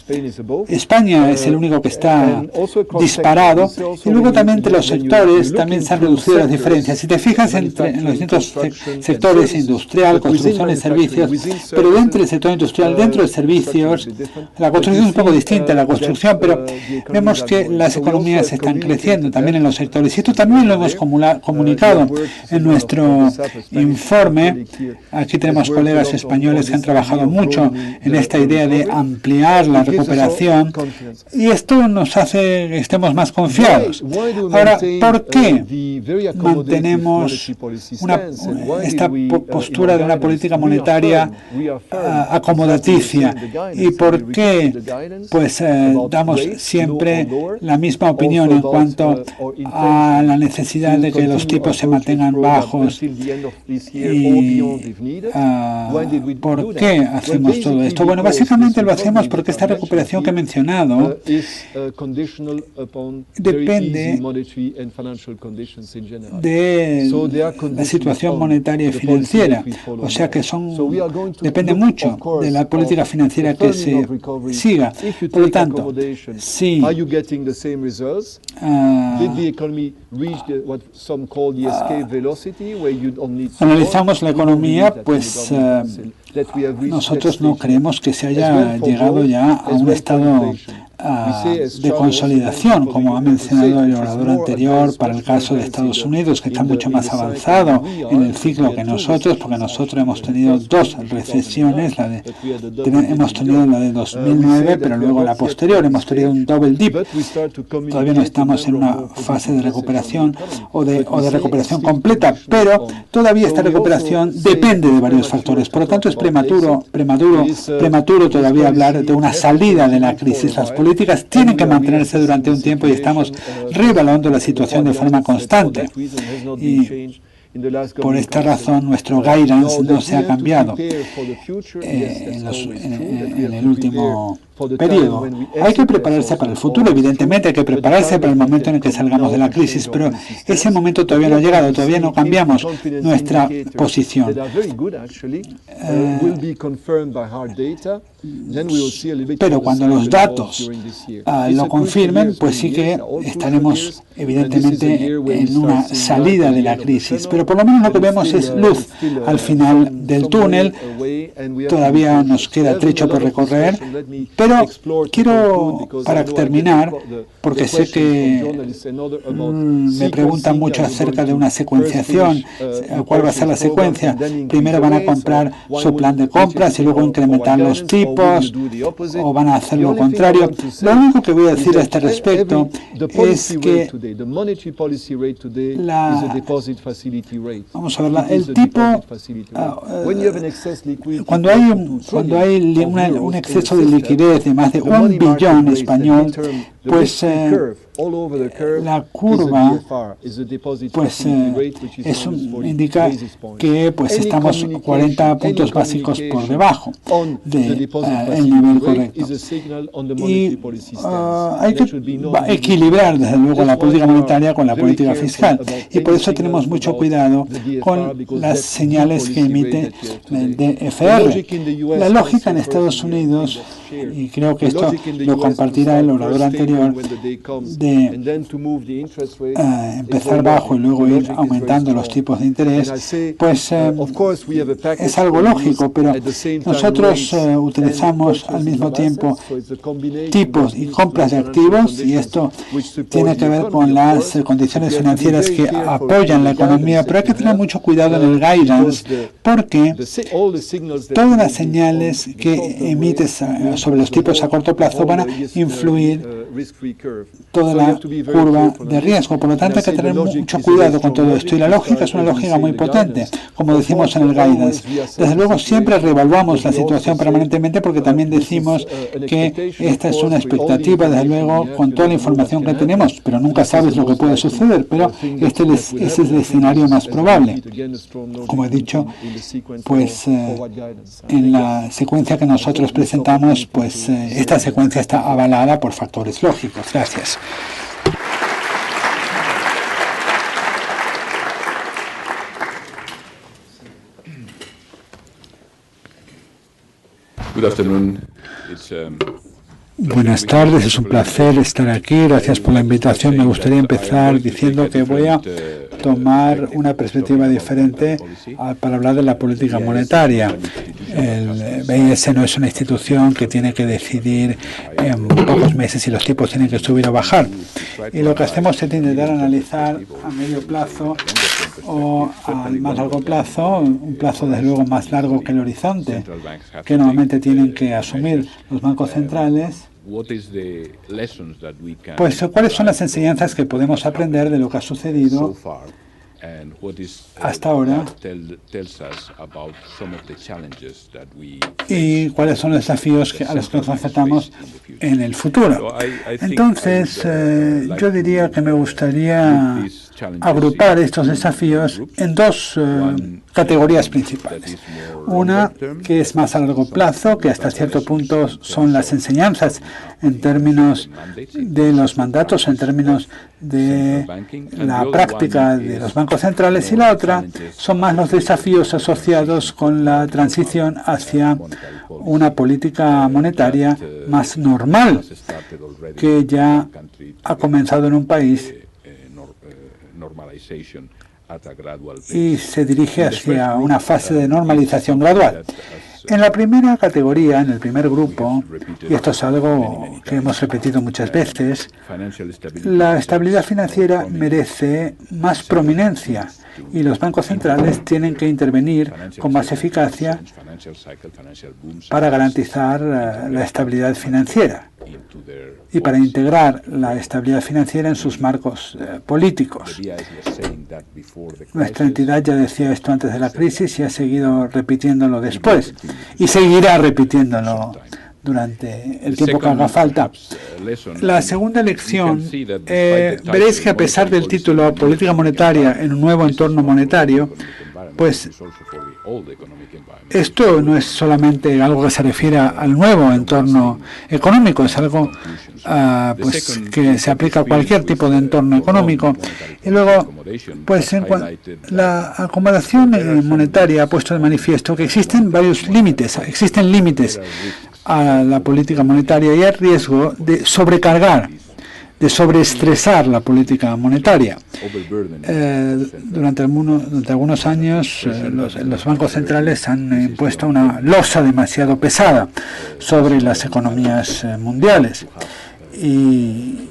España es el único que está disparado, y luego también entre los sectores también se han reducido las diferencias. Si te fijas en los distintos sectores, industrial, construcción y servicios, pero dentro del sector industrial, dentro de servicios, la construcción es un poco distinta a la construcción, pero vemos que las economías están creciendo también en los sectores. Y esto también lo hemos comunicado en nuestro informe. Aquí tenemos colegas españoles que han trabajado mucho en esta idea de ampliar la recuperación, y esto nos hace que estemos más confiados. Ahora, ¿por qué mantenemos esta postura de una política monetaria acomodaticia? ¿Y por qué damos siempre la misma opinión en cuanto a la necesidad de que los tipos se mantengan bajos? ¿Y por qué hacemos todo esto? Bueno, básicamente lo hacemos porque esta recuperación que he mencionado depende de la situación monetaria y financiera, o sea que depende mucho de la política financiera que se siga. Por lo tanto, si analizamos la economía, pues nosotros no creemos que se haya llegado ya a un estado de consolidación, como ha mencionado el orador anterior, para el caso de Estados Unidos, que está mucho más avanzado en el ciclo que nosotros, porque nosotros hemos tenido dos recesiones, hemos tenido la de 2009, pero luego la posterior, hemos tenido un double dip. Todavía no estamos en una fase de recuperación o de recuperación completa, pero todavía esta recuperación depende de varios factores. Por lo tanto, es prematuro todavía hablar de una salida de la crisis. Las políticas tienen que mantenerse durante un tiempo y estamos reevaluando la situación de forma constante. Y por esta razón, nuestro guidance no se ha cambiado en el último periodo. Hay que prepararse para el futuro, evidentemente hay que prepararse para el momento en el que salgamos de la crisis, pero ese momento todavía no ha llegado, todavía no cambiamos nuestra posición. Pero cuando los datos lo confirmen, pues sí que estaremos evidentemente en una salida de la crisis. Pero por lo menos lo que vemos es luz al final del túnel. Todavía nos queda trecho por recorrer, pero quiero, para terminar, porque sé que me preguntan mucho acerca de una secuenciación, ¿cuál va a ser la secuencia? Primero van a comprar su plan de compras y luego incrementar los tipos, o van a hacer lo contrario. Lo único que voy a decir a este respecto es que vamos a ver, el tipo, cuando hay un exceso de liquidez de más de 1 billón español, pues la curva pues indica que pues estamos 40 puntos básicos por debajo del nivel correcto. Y hay que equilibrar desde luego la política monetaria con la política fiscal, y por eso tenemos mucho cuidado con las señales que emite el DFR. La lógica en Estados Unidos, y creo que esto lo compartirá el orador anterior, de empezar bajo y luego ir aumentando los tipos de interés, pues es algo lógico, pero nosotros utilizamos al mismo tiempo tipos y compras de activos, y esto tiene que ver con las condiciones financieras que apoyan la economía, pero hay que tener mucho cuidado en el guidance, porque todas las señales que emites sobre los tipos a corto plazo van a influir toda la curva de riesgo. Por lo tanto, hay que tener mucho cuidado con todo esto. Y la lógica es una lógica muy potente, como decimos en el guidance. Desde luego, siempre reevaluamos la situación permanentemente porque también decimos que esta es una expectativa, desde luego, con toda la información que tenemos, pero nunca sabes lo que puede suceder. Pero este es el escenario más probable. Como he dicho, pues en la secuencia que nosotros presentamos, pues esta secuencia está avalada por factores lógicos. Gracias.
Good afternoon.
Buenas tardes, es un placer estar aquí. Gracias por la invitación. Me gustaría empezar diciendo que voy a tomar una perspectiva diferente para hablar de la política monetaria. El BIS no es una institución que tiene que decidir en pocos meses si los tipos tienen que subir o bajar. Y lo que hacemos es intentar analizar a medio plazo o al más largo plazo, un plazo desde luego más largo que el horizonte, que normalmente tienen que asumir los bancos centrales. Pues, ¿cuáles son las enseñanzas que podemos aprender de lo que ha sucedido hasta ahora? ¿Y cuáles son los desafíos a los que nos enfrentamos en el futuro? Entonces, yo diría que me gustaría agrupar estos desafíos en dos categorías principales. Una que es más a largo plazo, que hasta cierto punto son las enseñanzas en términos de los mandatos, en términos de la práctica de los bancos centrales, y la otra son más los desafíos asociados con la transición hacia una política monetaria más normal, que ya ha comenzado en un país y se dirige hacia una fase de normalización gradual. En la primera categoría, en el primer grupo, y esto es algo que hemos repetido muchas veces, la estabilidad financiera merece más prominencia y los bancos centrales tienen que intervenir con más eficacia para garantizar la estabilidad financiera y para integrar la estabilidad financiera en sus marcos políticos. Nuestra entidad ya decía esto antes de la crisis y ha seguido repitiéndolo después y seguirá repitiéndolo durante el tiempo que haga falta. La segunda lección, veréis que a pesar del título Política Monetaria en un nuevo entorno monetario, pues esto no es solamente algo que se refiere al nuevo entorno económico, es algo pues que se aplica a cualquier tipo de entorno económico. Y luego, pues la acomodación monetaria ha puesto de manifiesto que existen varios límites, existen límites a la política monetaria y hay riesgo de sobrecargar, de sobreestresar la política monetaria. Durante algunos años los bancos centrales han impuesto una losa demasiado pesada sobre las economías mundiales y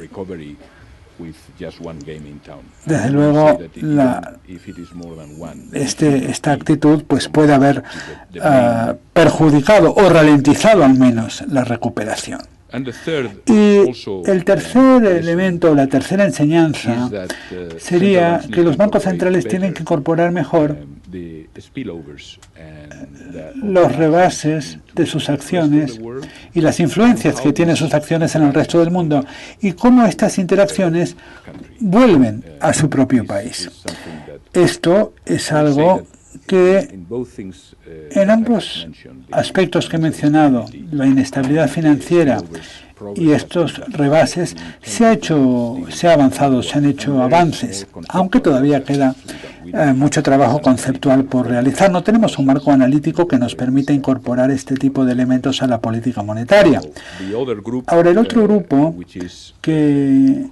desde luego esta actitud pues puede haber perjudicado o ralentizado al menos la recuperación. Y el tercer elemento, la tercera enseñanza, sería que los bancos centrales tienen que incorporar mejor los rebases de sus acciones y las influencias que tienen sus acciones en el resto del mundo y cómo estas interacciones vuelven a su propio país. Esto es algo que en ambos aspectos que he mencionado, la inestabilidad financiera y estos rebases, se ha avanzado, se han hecho avances, aunque todavía queda mucho trabajo conceptual por realizar. No tenemos un marco analítico que nos permita incorporar este tipo de elementos a la política monetaria. Ahora, el otro grupo que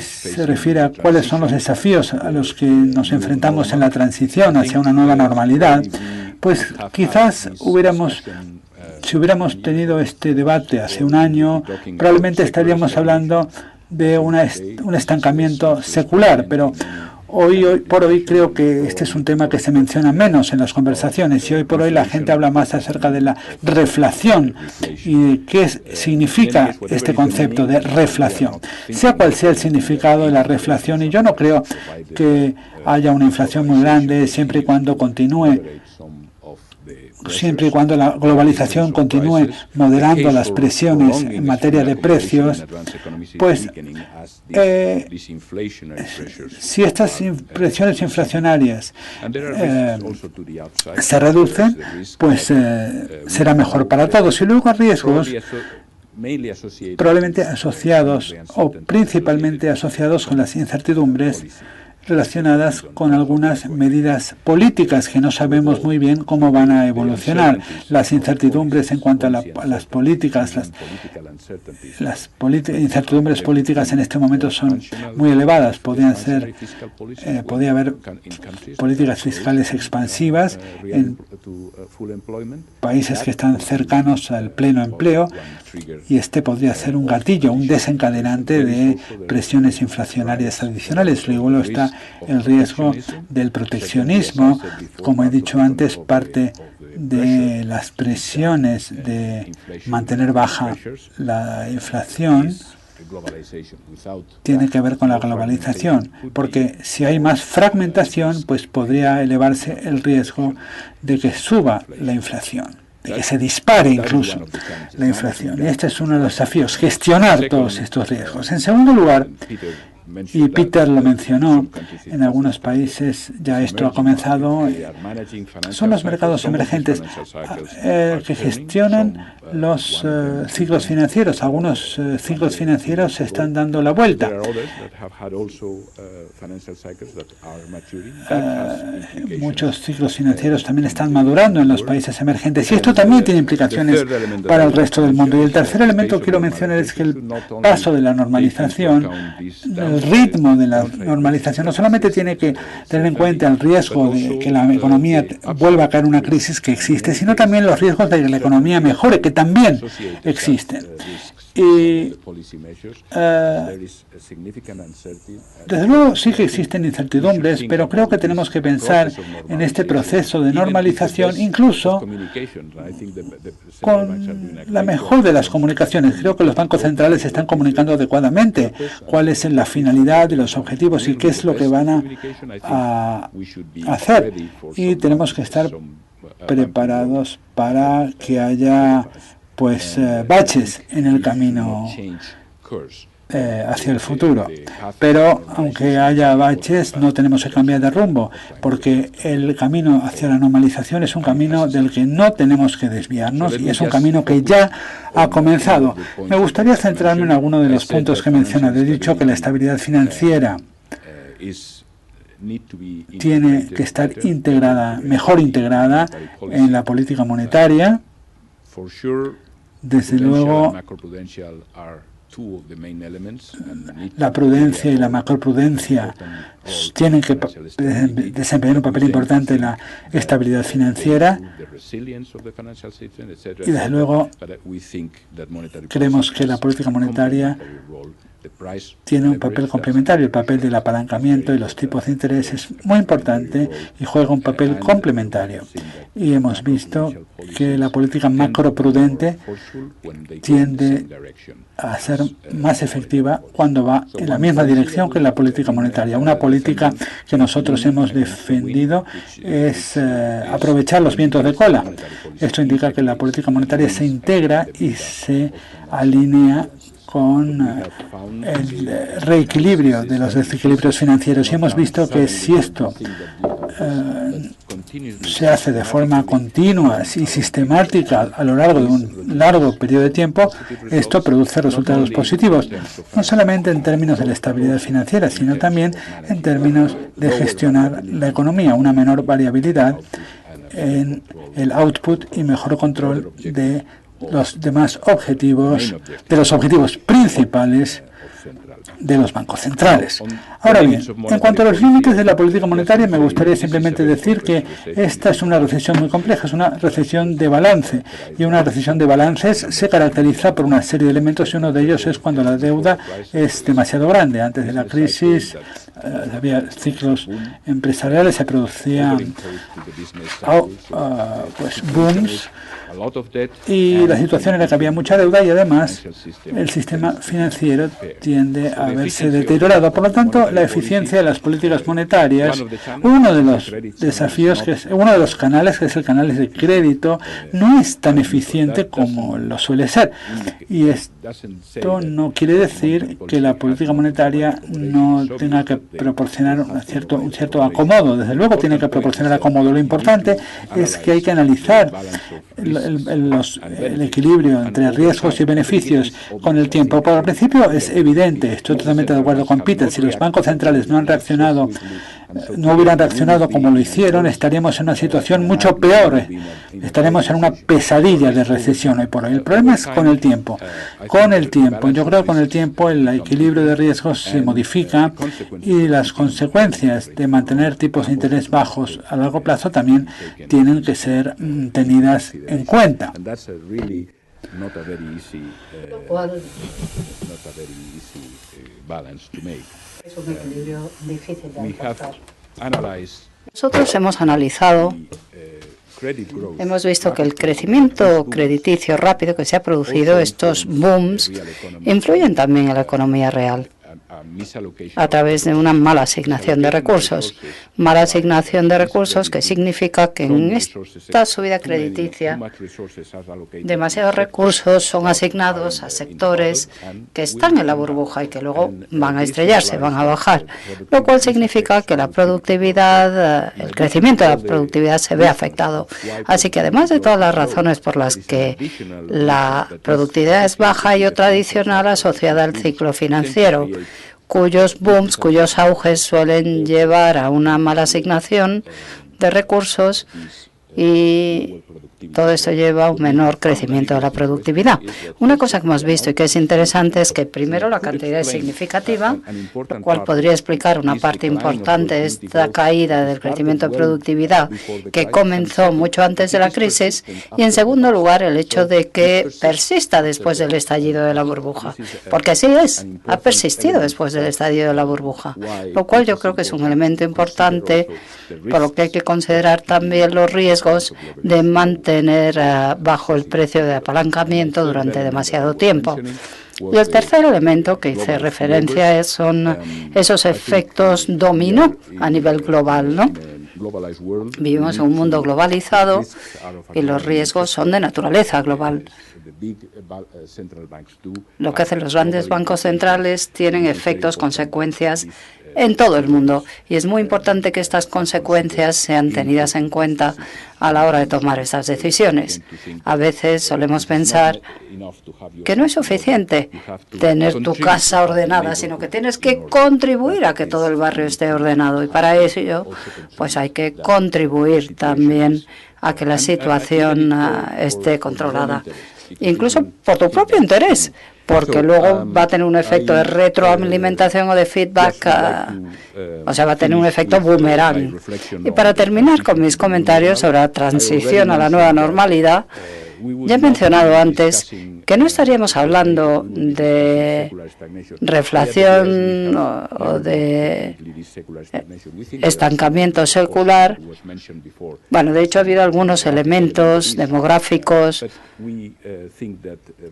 se refiere a cuáles son los desafíos a los que nos enfrentamos en la transición hacia una nueva normalidad, pues quizás si hubiéramos tenido este debate hace un año, probablemente estaríamos hablando de un estancamiento secular, pero Hoy por hoy creo que este es un tema que se menciona menos en las conversaciones y hoy por hoy la gente habla más acerca de la reflación y de qué significa este concepto de reflación. Sea cual sea el significado de la reflación, y yo no creo que haya una inflación muy grande siempre y cuando la globalización continúe moderando las presiones en materia de precios, pues si estas presiones inflacionarias se reducen, pues será mejor para todos. Y luego riesgos probablemente asociados o principalmente asociados con las incertidumbres relacionadas con algunas medidas políticas que no sabemos muy bien cómo van a evolucionar. Las incertidumbres en cuanto a las políticas, las incertidumbres políticas en este momento son muy elevadas. Podría haber políticas fiscales expansivas en países que están cercanos al pleno empleo y este podría ser un gatillo, un desencadenante de presiones inflacionarias adicionales. Luego está el riesgo del proteccionismo. Como he dicho antes, parte de las presiones de mantener baja la inflación tiene que ver con la globalización, porque si hay más fragmentación, pues podría elevarse el riesgo de que suba la inflación, de que se dispare incluso la inflación. Y este es uno de los desafíos, gestionar todos estos riesgos. En segundo lugar, y Peter lo mencionó, en algunos países ya esto ha comenzado, son los mercados emergentes que gestionan los ciclos financieros. Algunos ciclos financieros se están dando la vuelta. Muchos ciclos financieros también están madurando en los países emergentes y esto también tiene implicaciones para el resto del mundo. Y el tercer elemento que quiero mencionar es que el paso de la normalización, el ritmo de la normalización, no solamente tiene que tener en cuenta el riesgo de que la economía vuelva a caer en una crisis que existe, sino también los riesgos de que la economía mejore, que también existen. Y desde luego sí que existen incertidumbres, pero creo que tenemos que pensar en este proceso de normalización, incluso con la mejor de las comunicaciones. Creo que los bancos centrales están comunicando adecuadamente cuál es la finalidad de los objetivos y qué es lo que van a hacer. Y tenemos que estar preparados para que haya baches en el camino hacia el futuro. Pero aunque haya baches, no tenemos que cambiar de rumbo, porque el camino hacia la normalización es un camino del que no tenemos que desviarnos y es un camino que ya ha comenzado. Me gustaría centrarme en alguno de los puntos que he mencionado. He dicho que la estabilidad financiera tiene que estar mejor integrada en la política monetaria. Desde luego, la prudencia y la macroprudencia tienen que desempeñar un papel importante en la estabilidad financiera y desde luego creemos que la política monetaria tiene un papel complementario. El papel del apalancamiento y los tipos de interés es muy importante y juega un papel complementario. Y hemos visto que la política macroprudente tiende a ser más efectiva cuando va en la misma dirección que la política monetaria. Una política que nosotros hemos defendido es aprovechar los vientos de cola. Esto indica que la política monetaria se integra y se alinea con el reequilibrio de los desequilibrios financieros. Y hemos visto que si esto se hace de forma continua y sistemática a lo largo de un largo periodo de tiempo, esto produce resultados positivos, no solamente en términos de la estabilidad financiera, sino también en términos de gestionar la economía, una menor variabilidad en el output y mejor control de los demás objetivos, de los objetivos principales de los bancos centrales. Ahora bien, en cuanto a los límites de la política monetaria, me gustaría simplemente decir que esta es una recesión muy compleja, es una recesión de balance, y una recesión de balances se caracteriza por una serie de elementos, y uno de ellos es cuando la deuda es demasiado grande. Antes de la crisis había ciclos empresariales, se producían booms, y la situación era que había mucha deuda y además el sistema financiero tiende a verse deteriorado. Por lo tanto, la eficiencia de las políticas monetarias, uno de los desafíos, uno de los canales, que es el canal de crédito, no es tan eficiente como lo suele ser. Y esto no quiere decir que la política monetaria no tenga que proporcionar un cierto acomodo. Desde luego tiene que proporcionar acomodo. Lo importante es que hay que analizar el equilibrio entre riesgos y beneficios con el tiempo. Por el principio es evidente, estoy totalmente de acuerdo con Peter, si los bancos centrales no hubieran reaccionado como lo hicieron, estaríamos en una situación mucho peor, estaremos en una pesadilla de recesión hoy por hoy. El problema es con el tiempo. Yo creo que con el tiempo el equilibrio de riesgos se modifica y las consecuencias de mantener tipos de interés bajos a largo plazo también tienen que ser tenidas en cuenta.
Es un equilibrio difícil de alcanzar. Nosotros hemos analizado, hemos visto que el crecimiento crediticio rápido que se ha producido, estos booms, influyen también en la economía real a través de una mala asignación de recursos. Mala asignación de recursos que significa que en esta subida crediticia demasiados recursos son asignados a sectores que están en la burbuja y que luego van a estrellarse, van a bajar, lo cual significa que la productividad, el crecimiento de la productividad se ve afectado. Así que además de todas las razones por las que la productividad es baja, hay otra adicional asociada al ciclo financiero, cuyos booms, cuyos auges suelen llevar a una mala asignación de recursos y todo esto lleva a un menor crecimiento de la productividad. Una cosa que hemos visto y que es interesante es que primero la cantidad es significativa, lo cual podría explicar una parte importante de esta caída del crecimiento de productividad que comenzó mucho antes de la crisis, y en segundo lugar el hecho de que persista después del estallido de la burbuja, porque así es, ha persistido después del estallido de la burbuja, lo cual yo creo que es un elemento importante, por lo que hay que considerar también los riesgos de mantener bajo el precio de apalancamiento durante demasiado tiempo. Y el tercer elemento que hice referencia son esos efectos dominó a nivel global, ¿no? Vivimos en un mundo globalizado y los riesgos son de naturaleza global. Lo que hacen los grandes bancos centrales tienen efectos, consecuencias en todo el mundo, y es muy importante que estas consecuencias sean tenidas en cuenta a la hora de tomar estas decisiones. A veces solemos pensar que no es suficiente tener tu casa ordenada, sino que tienes que contribuir a que todo el barrio esté ordenado, y para eso pues hay que contribuir también a que la situación esté controlada, incluso por tu propio interés, porque luego va a tener un efecto de retroalimentación o de feedback, o sea, va a tener un efecto boomerang. Y para terminar con mis comentarios sobre la transición a la nueva normalidad, ya he mencionado antes que no estaríamos hablando de reflación o de estancamiento secular. Bueno, de hecho ha habido algunos elementos demográficos,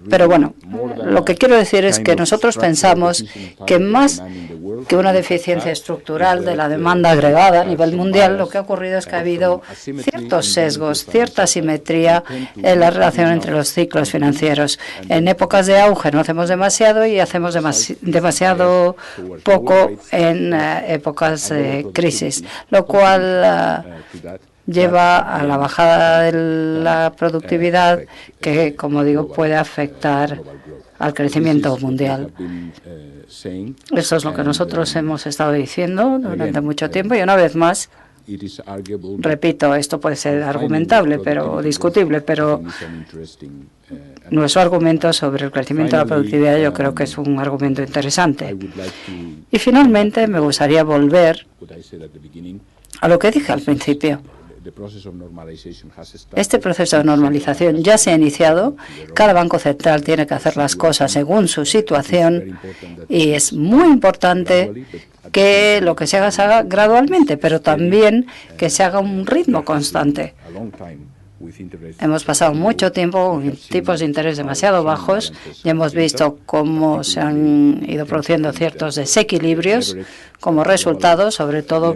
pero bueno, lo que quiero decir es que nosotros pensamos que más que una deficiencia estructural de la demanda agregada a nivel mundial, lo que ha ocurrido es que ha habido ciertos sesgos, cierta asimetría en la relación entre los ciclos financieros. En épocas de auge no hacemos demasiado y hacemos demasiado poco en épocas de crisis, lo cual lleva a la bajada de la productividad que, como digo, puede afectar al crecimiento mundial. Eso es lo que nosotros hemos estado diciendo durante mucho tiempo, y una vez más Repito, esto puede ser argumentable, pero discutible, pero nuestro argumento sobre el crecimiento de la productividad yo creo que es un argumento interesante. Y finalmente me gustaría volver a lo que dije al principio. Este proceso de normalización ya se ha iniciado. Cada banco central tiene que hacer las cosas según su situación y es muy importante que lo que se haga gradualmente, pero también que se haga a un ritmo constante. Hemos pasado mucho tiempo con tipos de interés demasiado bajos y hemos visto cómo se han ido produciendo ciertos desequilibrios como resultado, sobre todo.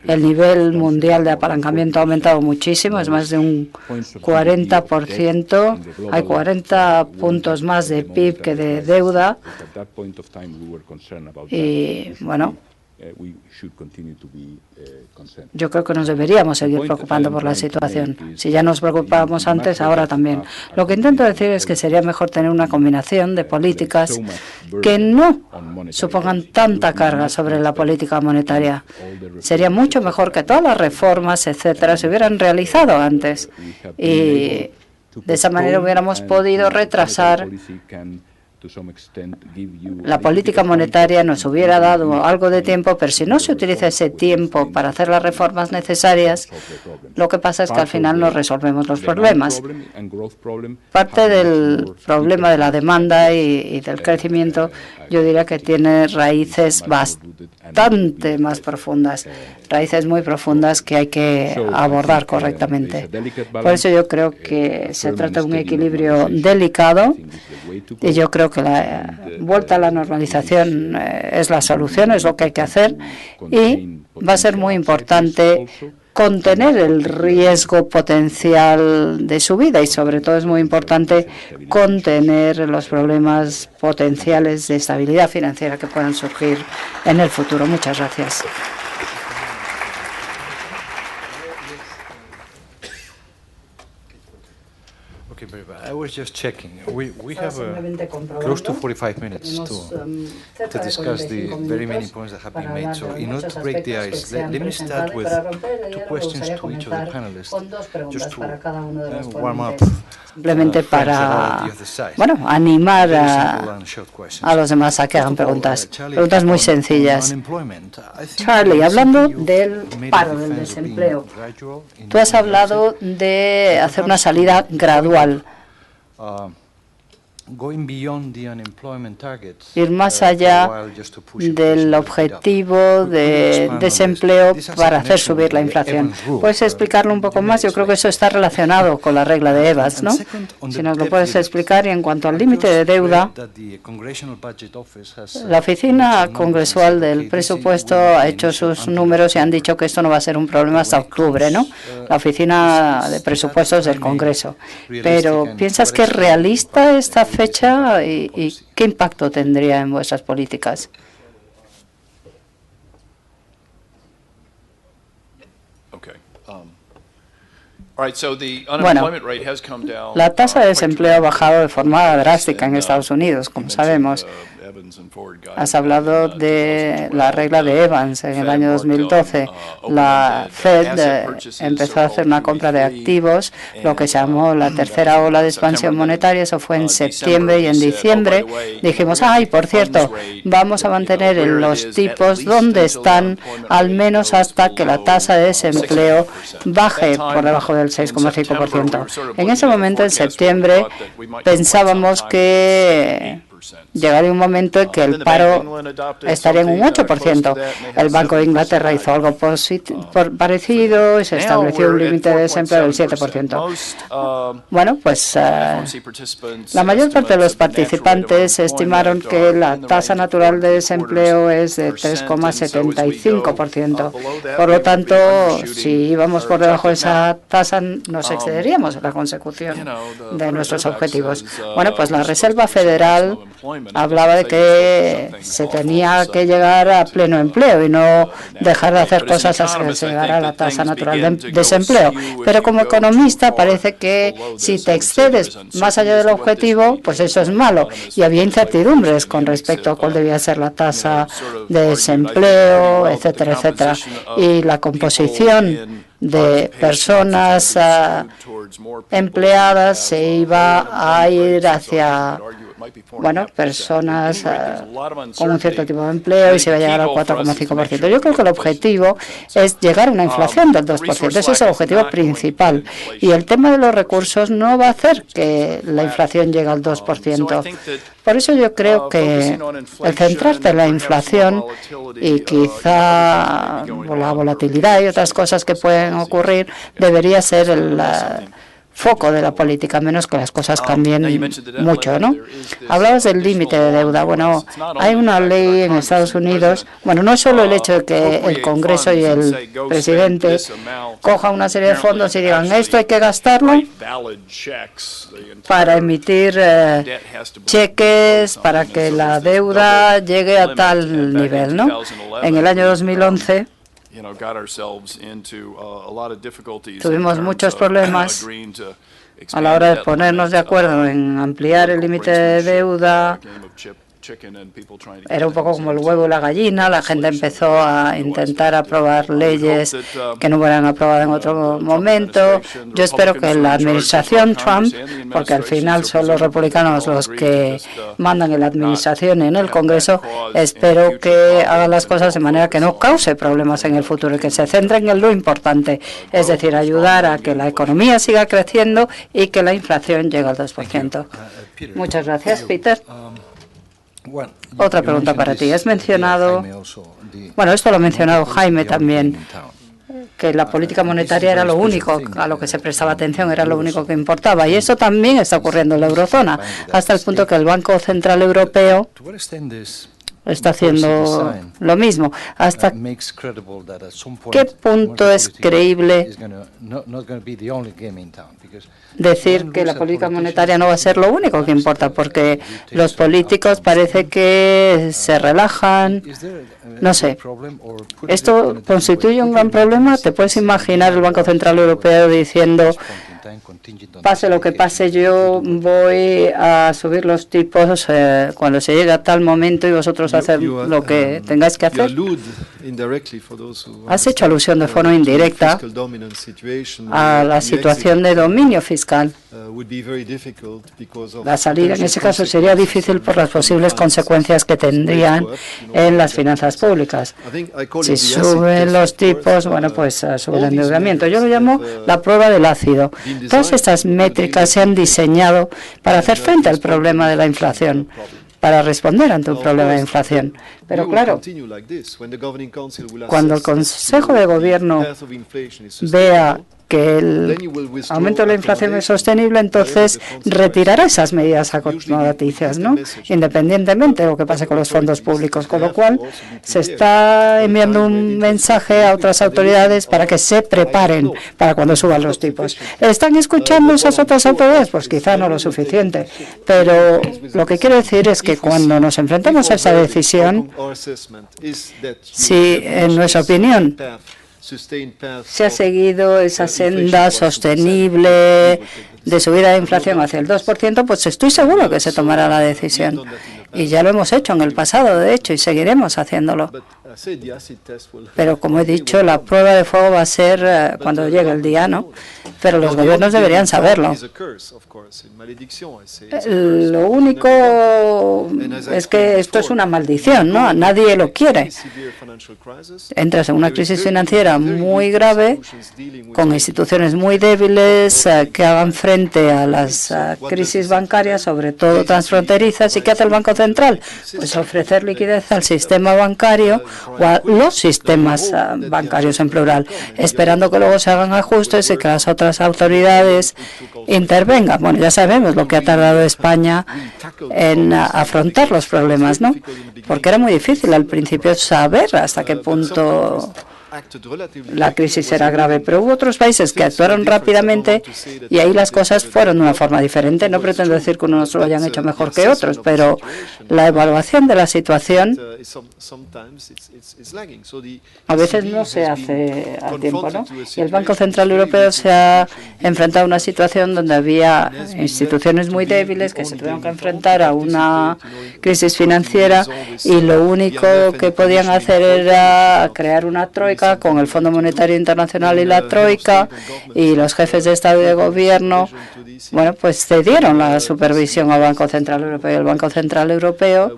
El nivel mundial de apalancamiento ha aumentado muchísimo, es más de un 40%. Hay 40 puntos más de PIB que de deuda. Y, bueno, yo creo que nos deberíamos seguir preocupando por la situación. Si ya nos preocupábamos antes, ahora también. Lo que intento decir es que sería mejor tener una combinación de políticas que no supongan tanta carga sobre la política monetaria. Sería mucho mejor que todas las reformas, etcétera, se hubieran realizado antes. Y de esa manera hubiéramos podido retrasar. La política monetaria nos hubiera dado algo de tiempo, pero si no se utiliza ese tiempo para hacer las reformas necesarias, lo que pasa es que al final no resolvemos los problemas. Parte del problema de la demanda y del crecimiento, yo diría que tiene raíces bastante más profundas, raíces muy profundas que hay que abordar correctamente. Por eso yo creo que se trata de un equilibrio delicado y yo creo que la vuelta a la normalización es la solución, es lo que hay que hacer y va a ser muy importante contener el riesgo potencial de subida y sobre todo es muy importante contener los problemas potenciales de estabilidad financiera que puedan surgir en el futuro. Muchas gracias.
I was just checking. We have close to 45 minutes to discuss the very many points that have been made. So in order to break the ice, let me start with two questions to each of the panelists, just to warm up.
Simplemente para, bueno, animar a los demás a que hagan preguntas muy sencillas. Charlie, hablando del paro, del desempleo, tú has hablado de hacer una salida gradual. Ir más allá del objetivo de desempleo para hacer subir la inflación. ¿Puedes explicarlo un poco más? Yo creo que eso está relacionado con la regla de Evans, ¿no? Si nos lo puedes explicar. Y en cuanto al límite de deuda, la Oficina Congresual del Presupuesto ha hecho sus números y han dicho que esto no va a ser un problema hasta octubre, ¿no? La Oficina de Presupuestos del Congreso. Pero, ¿piensas que es realista esta fecha y qué impacto tendría en vuestras políticas? Bueno, la tasa de desempleo ha bajado de forma drástica en Estados Unidos, como sabemos. Has hablado de la regla de Evans en el año 2012. La Fed empezó a hacer una compra de activos, lo que se llamó la tercera ola de expansión monetaria. Eso fue en septiembre y en diciembre dijimos, ay, por cierto, vamos a mantener los tipos donde están al menos hasta que la tasa de desempleo baje por debajo del 6,5%. En ese momento, en septiembre, pensábamos que llegaría un momento en que el paro estaría en un 8%. El Banco de Inglaterra hizo algo parecido y se estableció un límite de desempleo del 7%. Bueno, pues la mayor parte de los participantes estimaron que la tasa natural de desempleo es de 3,75%. Por lo tanto, si íbamos por debajo de esa tasa, nos excederíamos en la consecución de nuestros objetivos. Bueno, pues la Reserva Federal hablaba de que se tenía que llegar a pleno empleo y no dejar de hacer cosas hasta que se llegara a la tasa natural de desempleo. Pero como economista parece que si te excedes más allá del objetivo, pues eso es malo. Y había incertidumbres con respecto a cuál debía ser la tasa de desempleo, etcétera, etcétera. Y la composición de personas empleadas se iba a ir hacia, bueno, personas con un cierto tipo de empleo y se va a llegar al 4,5%. Yo creo que el objetivo es llegar a una inflación del 2%. Ese es el objetivo principal. Y el tema de los recursos no va a hacer que la inflación llegue al 2%. Por eso yo creo que el centrarte en la inflación y quizá la volatilidad y otras cosas que pueden ocurrir debería ser el foco de la política, menos que las cosas cambien mucho, ¿no? Hablabas del límite de deuda. Bueno, hay una ley en Estados Unidos. Bueno, no es solo el hecho de que el Congreso y el presidente cojan una serie de fondos y digan esto hay que gastarlo para emitir cheques para que la deuda llegue a tal nivel, ¿no? En el año 2011 tuvimos muchos problemas a la hora de ponernos de acuerdo en ampliar el límite de deuda. Era un poco como el huevo y la gallina. La gente empezó a intentar aprobar leyes que no hubieran aprobado en otro momento. Yo espero que la administración Trump, porque al final son los republicanos los que mandan en la administración y en el Congreso, espero que hagan las cosas de manera que no cause problemas en el futuro y que se centren en lo importante, es decir, ayudar a que la economía siga creciendo y que la inflación llegue al 2%. Muchas gracias, Peter. Otra pregunta para ti. Has mencionado, bueno, esto lo ha mencionado Jaime también, que la política monetaria era lo único a lo que se prestaba atención, era lo único que importaba. Y eso también está ocurriendo en la eurozona, hasta el punto que el Banco Central Europeo está haciendo lo mismo. ¿Hasta qué punto es creíble decir que la política monetaria no va a ser lo único que importa? Porque los políticos parece que se relajan. No sé. ¿Esto constituye un gran problema? ¿Te puedes imaginar el Banco Central Europeo diciendo, pase lo que pase, yo voy a subir los tipos cuando se llegue a tal momento y vosotros hacer lo que tengáis que hacer? Has hecho alusión de forma indirecta a la situación de dominio fiscal. La salida en ese caso sería difícil por las posibles consecuencias que tendrían en las finanzas públicas. Si suben los tipos, bueno, pues sube el endeudamiento. Yo lo llamo la prueba del ácido. Todas estas métricas se han diseñado para hacer frente al problema de la inflación, para responder ante un problema de inflación. Pero claro, cuando el Consejo de Gobierno vea que el aumento de la inflación es sostenible, entonces retirará esas medidas acomodaticias, ¿no? Independientemente de lo que pase con los fondos públicos. Con lo cual, se está enviando un mensaje a otras autoridades para que se preparen para cuando suban los tipos. ¿Están escuchando esas otras autoridades? Pues quizá no lo suficiente. Pero lo que quiero decir es que cuando nos enfrentamos a esa decisión, si en nuestra opinión se ha seguido esa senda sostenible de subida de inflación hacia el 2%, pues estoy seguro que se tomará la decisión. Y ya lo hemos hecho en el pasado, de hecho, y seguiremos haciéndolo. Pero, como he dicho, la prueba de fuego va a ser cuando llegue el día, ¿no? Pero los gobiernos deberían saberlo. Lo único es que esto es una maldición, ¿no? Nadie lo quiere. Entras en una crisis financiera muy grave, con instituciones muy débiles que hagan frente a las crisis bancarias, sobre todo transfronterizas. ¿Y qué hace el Banco Central? Pues ofrecer liquidez al sistema bancario o a los sistemas bancarios en plural, esperando que luego se hagan ajustes y que las otras autoridades intervengan. Bueno, ya sabemos lo que ha tardado España en afrontar los problemas, ¿no? Porque era muy difícil al principio saber hasta qué punto la crisis era grave, pero hubo otros países que actuaron rápidamente y ahí las cosas fueron de una forma diferente. No pretendo decir que unos lo hayan hecho mejor que otros, pero la evaluación de la situación a veces no se hace a tiempo, ¿no? Y el Banco Central Europeo se ha enfrentado a una situación donde había instituciones muy débiles que se tuvieron que enfrentar a una crisis financiera y lo único que podían hacer era crear una troika con el Fondo Monetario Internacional y la troika, y los jefes de Estado y de Gobierno, bueno, pues cedieron la supervisión al Banco Central Europeo. Y el Banco Central Europeo,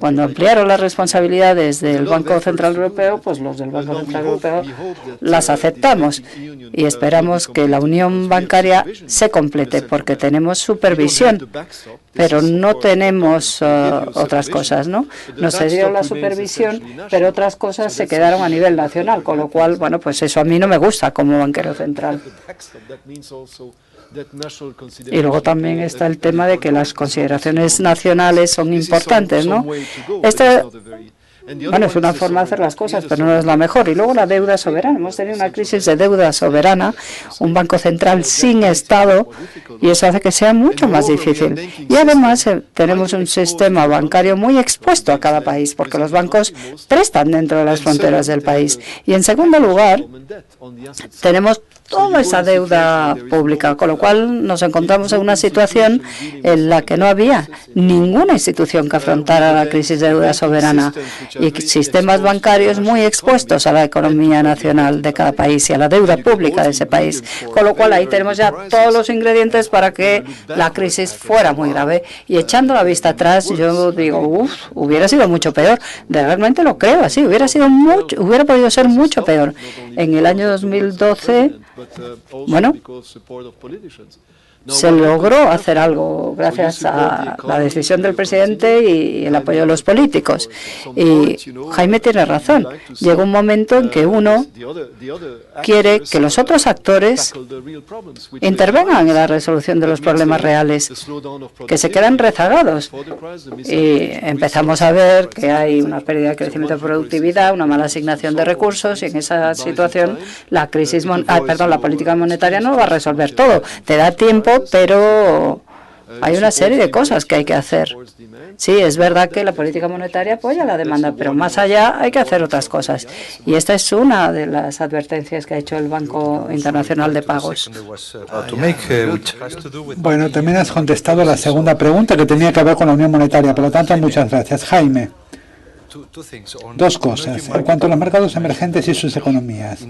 cuando ampliaron las responsabilidades del Banco Central Europeo, pues los del Banco Central Europeo las aceptamos y esperamos que la unión bancaria se complete, porque tenemos supervisión, pero no tenemos otras cosas, ¿no? Nos cedieron la supervisión, pero otras cosas se quedaron a nivel nacional, con lo cual, bueno, pues eso a mí no me gusta como banquero central. Y luego también está el tema de que las consideraciones nacionales son importantes, ¿no? Bueno, es una forma de hacer las cosas, pero no es la mejor. Y luego la deuda soberana. Hemos tenido una crisis de deuda soberana, un banco central sin Estado, y eso hace que sea mucho más difícil. Y además tenemos un sistema bancario muy expuesto a cada país, porque los bancos prestan dentro de las fronteras del país. Y en segundo lugar, tenemos toda esa deuda pública, con lo cual nos encontramos en una situación en la que no había ninguna institución que afrontara la crisis de deuda soberana y sistemas bancarios muy expuestos a la economía nacional de cada país y a la deuda pública de ese país, con lo cual ahí tenemos ya todos los ingredientes para que la crisis fuera muy grave. Y echando la vista atrás, yo digo, hubiera sido mucho peor. Realmente lo creo así, hubiera podido ser mucho peor. En el año 2012, bueno, se logró hacer algo gracias a la decisión del presidente y el apoyo de los políticos. Y Jaime tiene razón. Llega un momento en que uno quiere que los otros actores intervengan en la resolución de los problemas reales, que se quedan rezagados. Y empezamos a ver que hay una pérdida de crecimiento de productividad, una mala asignación de recursos, y en esa situación la política monetaria no va a resolver todo. Te da tiempo, pero hay una serie de cosas que hay que hacer. Sí, es verdad que la política monetaria apoya la demanda, pero más allá hay que hacer otras cosas. Y esta es una de las advertencias que ha hecho el Banco Internacional de Pagos.
Bueno, también has contestado la segunda pregunta, que tenía que ver con la Unión Monetaria. Por lo tanto, muchas gracias. Jaime. Dos cosas. En cuanto a los mercados emergentes y sus economías.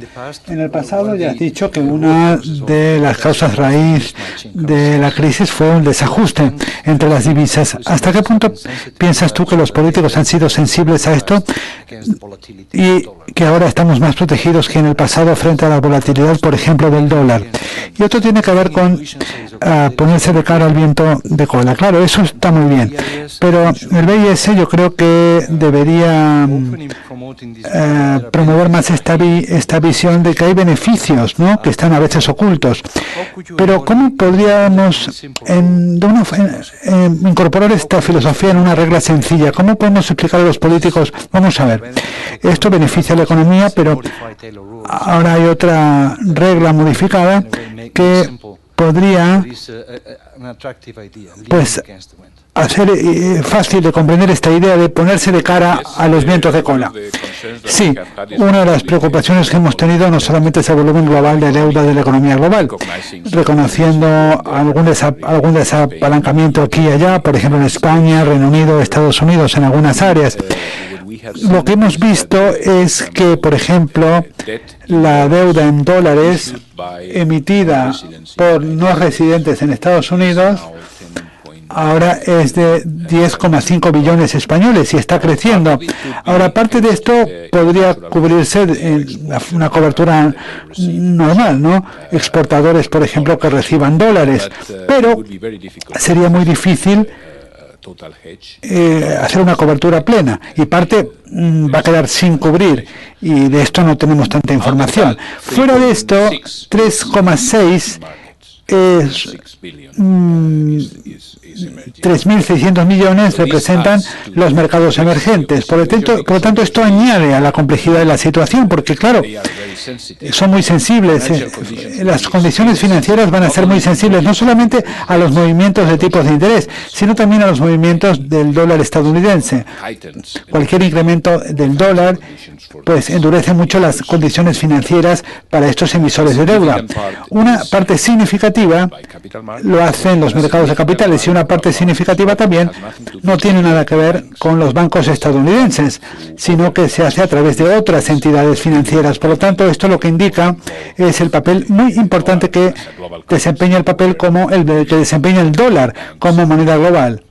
En el pasado ya has dicho que una de las causas raíz de la crisis fue un desajuste entre las divisas. ¿Hasta qué punto piensas tú que los políticos han sido sensibles a esto y que ahora estamos más protegidos que en el pasado frente a la volatilidad, por ejemplo, del dólar? Y otro tiene que ver con ponerse de cara al viento de cola. Claro, eso está muy bien, pero el BIS yo creo que debería promover más esta visión de que hay beneficios, ¿no?, que están a veces ocultos. Pero ¿cómo podríamos incorporar esta filosofía en una regla sencilla? ¿Cómo podemos explicar a los políticos? Vamos a ver, esto beneficia a la economía, pero ahora hay otra regla modificada que podría hacer fácil de comprender esta idea de ponerse de cara a los vientos de cola. Sí, una de las preocupaciones que hemos tenido no solamente es el volumen global de deuda de la economía global, reconociendo algún desapalancamiento aquí y allá, por ejemplo en España, Reino Unido, Estados Unidos, en algunas áreas. Lo que hemos visto es que, por ejemplo, la deuda en dólares emitida por no residentes en Estados Unidos ahora es de 10,5 billones españoles y está creciendo. Ahora, parte de esto podría cubrirse en una cobertura normal, ¿no? Exportadores, por ejemplo, que reciban dólares, pero sería muy difícil hacer una cobertura plena y parte va a quedar sin cubrir y de esto no tenemos tanta información. Fuera de esto, 3,6 3.600 millones representan los mercados emergentes. Por lo tanto, esto añade a la complejidad de la situación, porque, claro, son muy sensibles. Las condiciones financieras van a ser muy sensibles, no solamente a los movimientos de tipos de interés, sino también a los movimientos del dólar estadounidense. Cualquier incremento del dólar pues endurece mucho las condiciones financieras para estos emisores de deuda. Una parte significativa lo hacen los mercados de capitales y una parte significativa también no tiene nada que ver con los bancos estadounidenses, sino que se hace a través de otras entidades financieras. Por lo tanto, esto lo que indica es el papel muy importante que desempeña que desempeña el dólar como moneda global,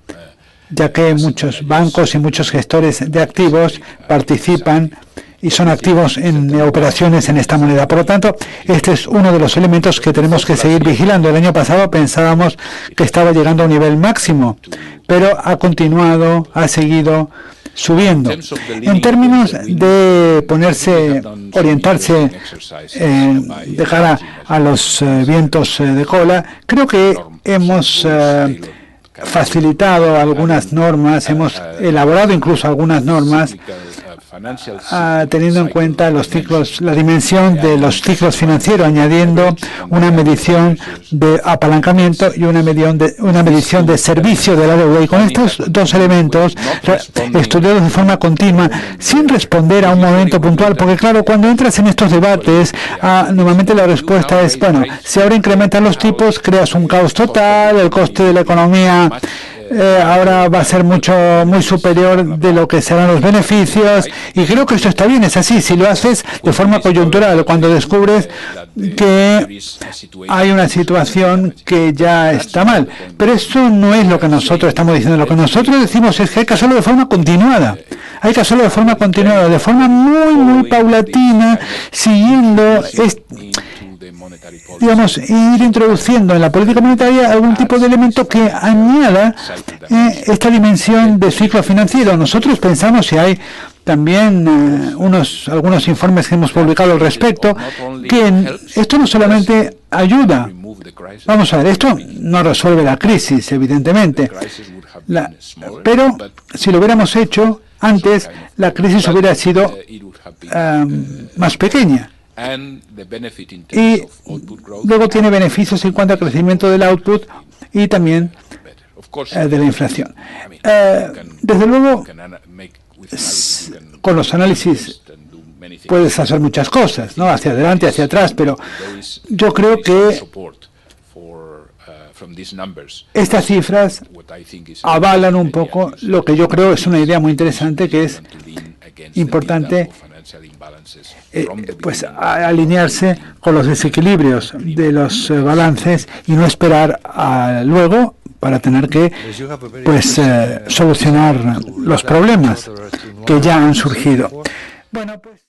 ya que muchos bancos y muchos gestores de activos participan y son activos en operaciones en esta moneda. Por lo tanto, este es uno de los elementos que tenemos que seguir vigilando. El año pasado pensábamos que estaba llegando a un nivel máximo, pero ha seguido subiendo. En términos de orientarse de cara a los vientos de cola, creo que hemos facilitado algunas normas, hemos elaborado incluso algunas normas teniendo en cuenta la dimensión de los ciclos financieros, añadiendo una medición de apalancamiento y una medición de servicio de la deuda. Y con estos dos elementos, estudiados de forma continua, sin responder a un momento puntual, porque claro, cuando entras en estos debates, normalmente la respuesta es, bueno, si ahora incrementan los tipos, creas un caos total, el coste de la economía ahora va a ser muy superior de lo que serán los beneficios, y creo que esto está bien, es así, si lo haces de forma coyuntural, cuando descubres que hay una situación que ya está mal. Pero eso no es lo que nosotros estamos diciendo, lo que nosotros decimos es que hay que hacerlo de forma continuada. Hay que hacerlo de forma continuada, de forma muy paulatina, siguiendo ir introduciendo en la política monetaria algún tipo de elemento que añada esta dimensión de ciclo financiero. Nosotros pensamos, y hay también algunos informes que hemos publicado al respecto, que esto no solamente ayuda. Vamos a ver, esto no resuelve la crisis, evidentemente, pero si lo hubiéramos hecho antes, la crisis hubiera sido más pequeña. Y luego tiene beneficios en cuanto al crecimiento del output y también de la inflación. Desde luego, con los análisis puedes hacer muchas cosas, ¿no? Hacia adelante, hacia atrás, pero yo creo que estas cifras avalan un poco lo que yo creo es una idea muy interesante, que es importante pues alinearse con los desequilibrios de los balances y no esperar a luego para tener que solucionar los problemas que ya han surgido. Bueno, pues